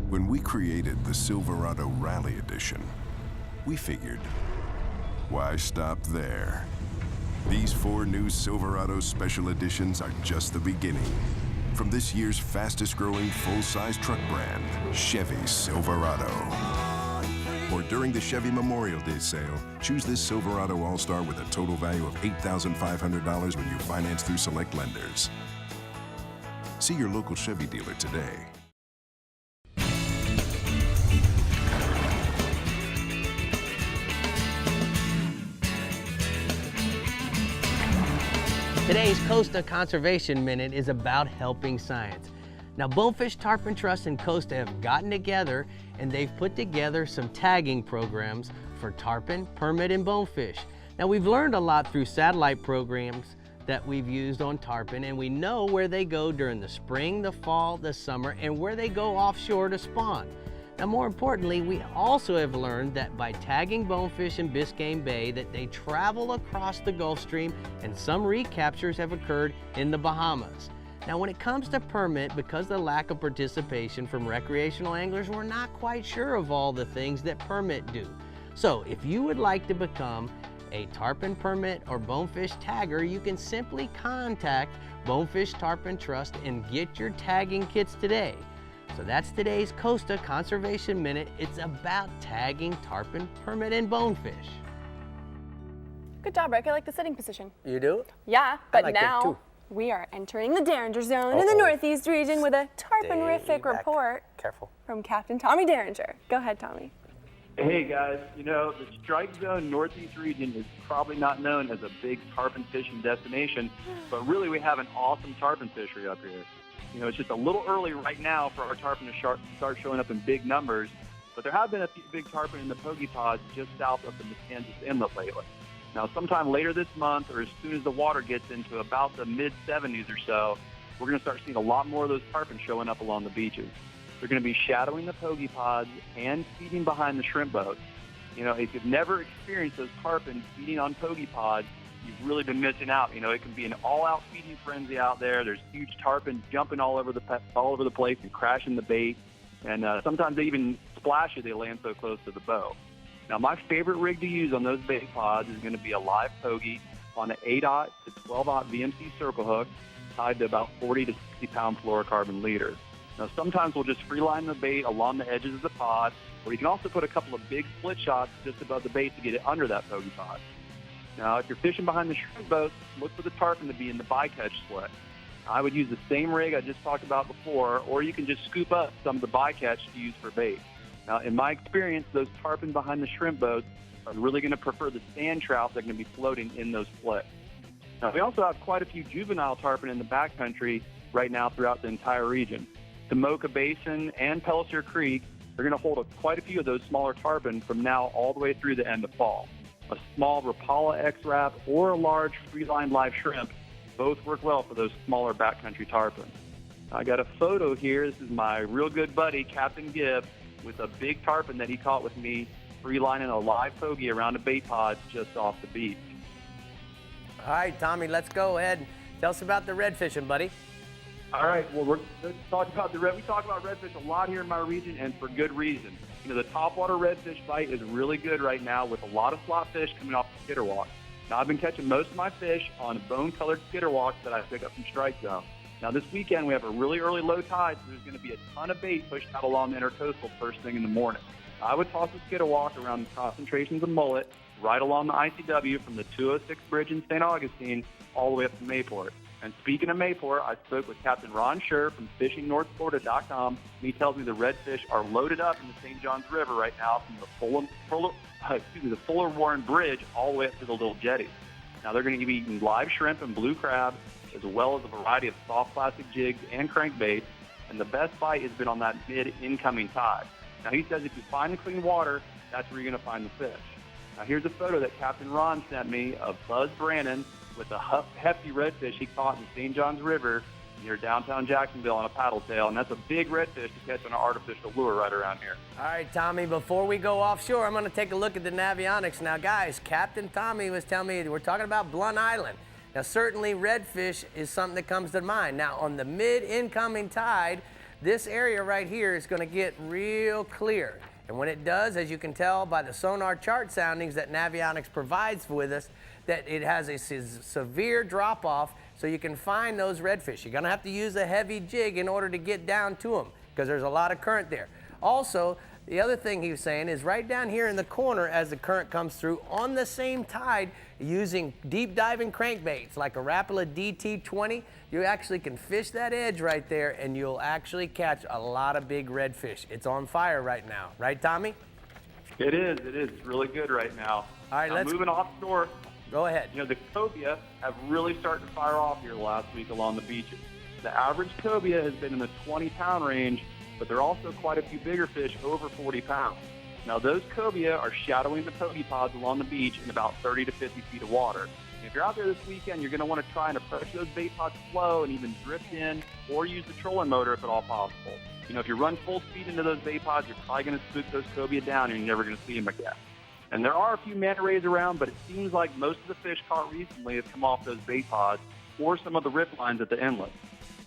When we created the Silverado Rally Edition, we figured, why stop there? These 4 new Silverado Special Editions are just the beginning. From this year's fastest-growing full-size truck brand, Chevy Silverado. Or during the Chevy Memorial Day sale, choose this Silverado All-Star with a total value of $8,500 when you finance through select lenders. See your local Chevy dealer today. Today's Costa Conservation Minute is about helping science. Now, Bonefish Tarpon Trust and Costa have gotten together and they've put together some tagging programs for tarpon, permit, and bonefish. Now, we've learned a lot through satellite programs that we've used on tarpon, and we know where they go during the spring, the fall, the summer, and where they go offshore to spawn. Now, more importantly, we also have learned that by tagging bonefish in Biscayne Bay that they travel across the Gulf Stream, and some recaptures have occurred in the Bahamas. Now, when it comes to permit, because of the lack of participation from recreational anglers, we're not quite sure of all the things that permit do. So, if you would like to become a tarpon permit or bonefish tagger, you can simply contact Bonefish Tarpon Trust and get your tagging kits today. So that's today's Costa Conservation Minute. It's about tagging tarpon, permit, and bonefish. Good job, Rick. I like the sitting position. You do? Yeah, but like that now too. we are entering the danger zone in the Northeast region with a tarpon-rific report from Captain Tommy Derringer. Go ahead, Tommy. Hey guys, you know, the Strike Zone Northeast region is probably not known as a big tarpon fishing destination, but really we have an awesome tarpon fishery up here. You know, it's just a little early right now for our tarpon to start showing up in big numbers, but there have been a few big tarpon in the pogie pods just south of the Matanzas Inlet lately. Now, sometime later this month, or as soon as the water gets into about the mid-70s or so, we're going to start seeing a lot more of those tarpon showing up along the beaches. They're going to be shadowing the pogie pods and feeding behind the shrimp boats. You know, if you've never experienced those tarpon feeding on pogie pods, you've really been missing out. You know, it can be an all-out feeding frenzy out there. There's huge tarpon jumping all over the place and crashing the bait, and sometimes they even splash you. They land so close to the bow. Now, my favorite rig to use on those bait pods is going to be a live pogie on an 8/0 to 12/0 VMC circle hook tied to about 40 to 60 pound fluorocarbon leader. Now, sometimes we'll just free line the bait along the edges of the pod, or you can also put a couple of big split shots just above the bait to get it under that pogie pod. Now, if you're fishing behind the shrimp boats, look for the tarpon to be in the bycatch split. I would use the same rig I just talked about before, or you can just scoop up some of the bycatch to use for bait. Now, in my experience, those tarpon behind the shrimp boats are really going to prefer the sand trout that are going to be floating in those splits. Now, we also have quite a few juvenile tarpon in the backcountry right now throughout the entire region. Tomoka Basin and Pellicer Creek are going to hold quite a few of those smaller tarpon from now all the way through the end of fall. A small Rapala X-Wrap or a large free-line live shrimp both work well for those smaller backcountry tarpon. I got a photo here. This is my real good buddy, Captain Gibb, with a big tarpon that he caught with me free-lining a live pogie around a bait pod just off the beach. All right, Tommy, let's go ahead and tell us about the red fishing, buddy. All right, well, let's talk about we talk about redfish a lot here in my region, and for good reason. You know, the topwater redfish bite is really good right now with a lot of slot fish coming off the skitterwalk. Now, I've been catching most of my fish on bone-colored skitterwalks that I pick up from Strike Zone. Now, this weekend we have a really early low tide, so there's going to be a ton of bait pushed out along the intercoastal first thing in the morning. I would toss a skitterwalk around the concentrations of mullet right along the ICW from the 206 bridge in St. Augustine all the way up to Mayport. And speaking of Mayport, I spoke with Captain Ron Scher from FishingNorthFlorida.com, and he tells me the redfish are loaded up in the St. Johns River right now from the Fuller Warren Bridge all the way up to the Little Jetty. Now, they're going to be eating live shrimp and blue crab, as well as a variety of soft plastic jigs and crankbaits, and the best bite has been on that mid-incoming tide. Now, he says if you find the clean water, that's where you're going to find the fish. Now, here's a photo that Captain Ron sent me of Buzz Brannon with a hefty redfish he caught in the St. Johns River near downtown Jacksonville on a paddle tail, and that's a big redfish to catch on an artificial lure right around here. All right, Tommy, before we go offshore, I'm going to take a look at the Navionics. Now, guys, Captain Tommy was telling me we're talking about Blunt Island. Now, certainly redfish is something that comes to mind. Now, on the mid-incoming tide, this area right here is going to get real clear. And when it does, as you can tell by the sonar chart soundings that Navionics provides with us, that it has a severe drop-off, so you can find those redfish. You're gonna have to use a heavy jig in order to get down to them, because there's a lot of current there. Also, the other thing he was saying is right down here in the corner as the current comes through, on the same tide, using deep diving crankbaits like a Rapala DT20, you actually can fish that edge right there and you'll actually catch a lot of big redfish. It's on fire right now. Right, Tommy? It is. It's really good right now. All right, now, moving offshore. Go ahead. You know, the cobia have really started to fire off here last week along the beaches. The average cobia has been in the 20-pound range, but there are also quite a few bigger fish over 40 pounds. Now, those cobia are shadowing the pokey pods along the beach in about 30 to 50 feet of water. And if you're out there this weekend, you're going to want to try and approach those bait pods slow and even drift in or use the trolling motor if at all possible. You know, if you run full speed into those bait pods, you're probably going to spook those cobia down and you're never going to see them again. And there are a few manta rays around, but it seems like most of the fish caught recently have come off those bait pods or some of the rip lines at the inlet.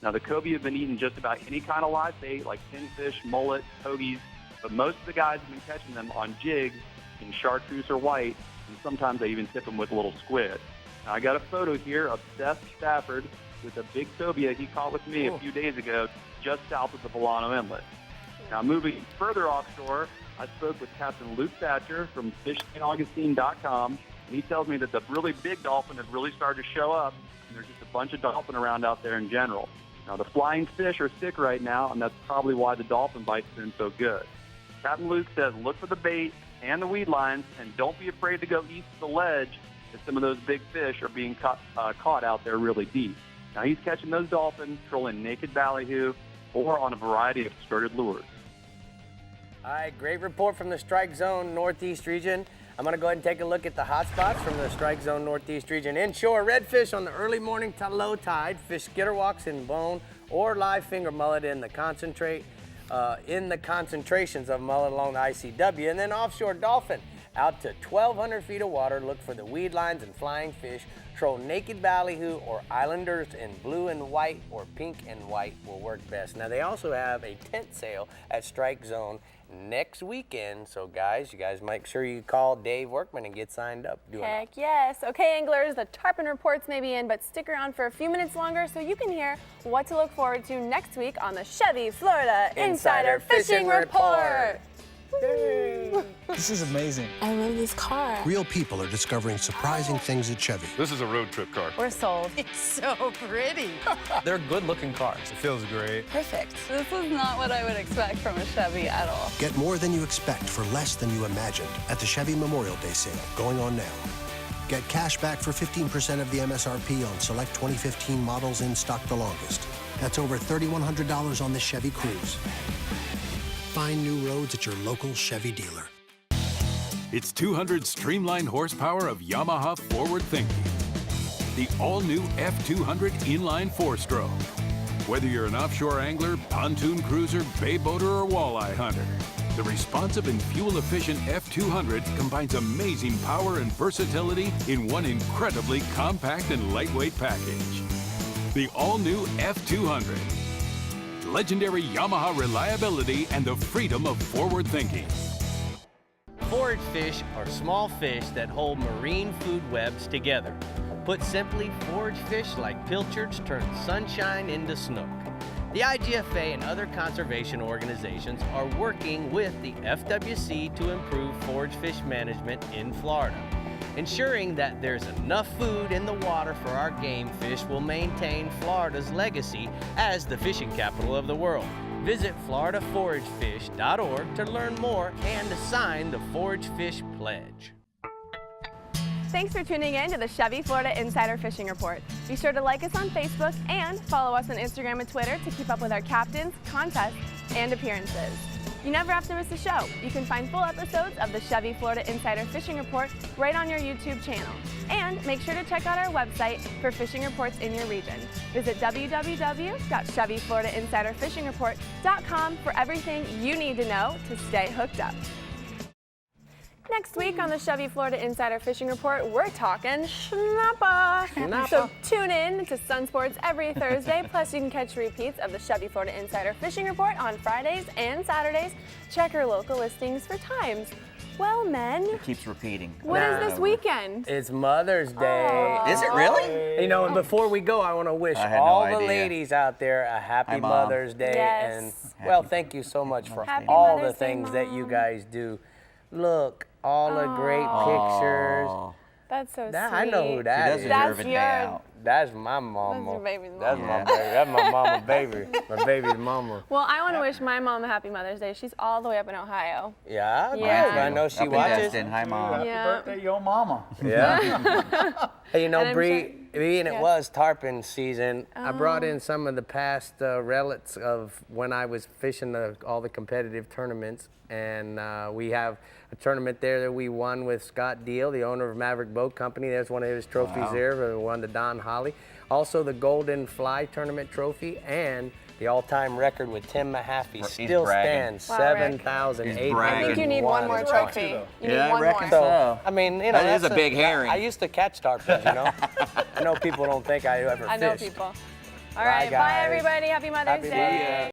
Now, the cobia have been eating just about any kind of live bait, like pinfish, mullet, pogies, but most of the guys have been catching them on jigs in chartreuse or white, and sometimes they even tip them with a little squid. Now, I got a photo here of Seth Stafford with a big cobia he caught with me a few days ago just south of the Volano Inlet. Now, moving further offshore, I spoke with Captain Luke Thatcher from FishSt.Augustine.com, and he tells me that the really big dolphin has really started to show up, and there's just a bunch of dolphin around out there in general. Now, the flying fish are sick right now, and that's probably why the dolphin bite's been so good. Captain Luke says look for the bait and the weed lines, and don't be afraid to go east of the ledge if some of those big fish are being caught out there really deep. Now, he's catching those dolphins trolling naked ballyhoo or on a variety of skirted lures. All right, great report from the Strike Zone Northeast region. I'm going to go ahead and take a look at the hot spots from the Strike Zone Northeast region. Inshore, redfish on the early morning to low tide, fish skitterwalks in bone or live finger mullet in the concentrations of mullet along the ICW. And then offshore dolphin out to 1,200 feet of water. Look for the weed lines and flying fish. Troll naked ballyhoo or islanders in blue and white or pink and white will work best. Now, they also have a tent sale at Strike Zone next weekend. So, guys, you guys make sure you call Dave Workman and get signed up. Heck yes. Okay, anglers, the tarpon reports may be in, but stick around for a few minutes longer so you can hear what to look forward to next week on the Chevy Florida Insider Fishing Report. This is amazing. I love this car. Real people are discovering surprising things at Chevy. This is a road trip car. We're sold. It's so pretty. They're good-looking cars. It feels great. Perfect. This is not what I would expect from a Chevy at all. Get more than you expect for less than you imagined at the Chevy Memorial Day sale going on now. Get cash back for 15% of the MSRP on select 2015 models in stock the longest. That's over $3,100 on this Chevy Cruze. Find new roads at your local Chevy dealer. It's 200 streamlined horsepower of Yamaha forward thinking. The all-new F200 inline four-stroke. Whether you're an offshore angler, pontoon cruiser, bay boater, or walleye hunter, the responsive and fuel-efficient F200 combines amazing power and versatility in one incredibly compact and lightweight package. The all-new F200. Legendary Yamaha reliability and the freedom of forward thinking. Forage fish are small fish that hold marine food webs together. Put simply, forage fish like pilchards turn sunshine into snook. The IGFA and other conservation organizations are working with the FWC to improve forage fish management in Florida. Ensuring that there's enough food in the water for our game fish will maintain Florida's legacy as the fishing capital of the world. Visit floridaforagefish.org to learn more and to sign the Forage Fish Pledge. Thanks for tuning in to the Chevy Florida Insider Fishing Report. Be sure to like us on Facebook and follow us on Instagram and Twitter to keep up with our captains, contests, and appearances. You never have to miss a show. You can find full episodes of the Chevy Florida Insider Fishing Report right on your YouTube channel. And make sure to check out our website for fishing reports in your region. Visit www.ChevyFloridaInsiderFishingReport.com for everything you need to know to stay hooked up. Next week on the Chevy Florida Insider Fishing Report, we're talking snapper. So tune in to SunSports every Thursday. Plus, you can catch repeats of the Chevy Florida Insider Fishing Report on Fridays and Saturdays. Check your local listings for times. Well, men. It keeps repeating. What is this weekend? It's Mother's Day. Aww. Is it really? You know, and before we go, I want to wish all the ladies out there a happy Mother's Day. Yes. And, well, thank you so much for Happy all Mother's the things Day, that you Mom. guys do. Look, all the great pictures. That's so sweet. I know who that is. She does deserve a day out. That's my mama. That's your baby's mama. That's my baby. That's my mama baby. My baby's mama. Well, I want to wish my mom a happy Mother's Day. She's all the way up in Ohio. Yeah, Yeah. I know she Up in watches. Destin. Hi, Mom. Happy birthday, yo mama. Yeah. Hey, you know, And I'm Brie, sure- being it Yes. was tarpon season, I brought Oh. in some of the past relics of when I was fishing all the competitive tournaments. And we have a tournament there that we won with Scott Deal, the owner of Maverick Boat Company. There's one of his trophies there. We won the Don Holly. Also the Golden Fly Tournament trophy and the all-time record with Tim Mahaffey still bragging. stands, Wow, Rick. 7,801. I think you need one more trophy. You need Yeah, I one reckon more. so. I mean, you know, That is that's a big herring. I used to catch tarpons, you know. I know people don't think I ever I know fished. people. All right, bye guys. everybody. Happy Mother's Happy Day. Mother's Day.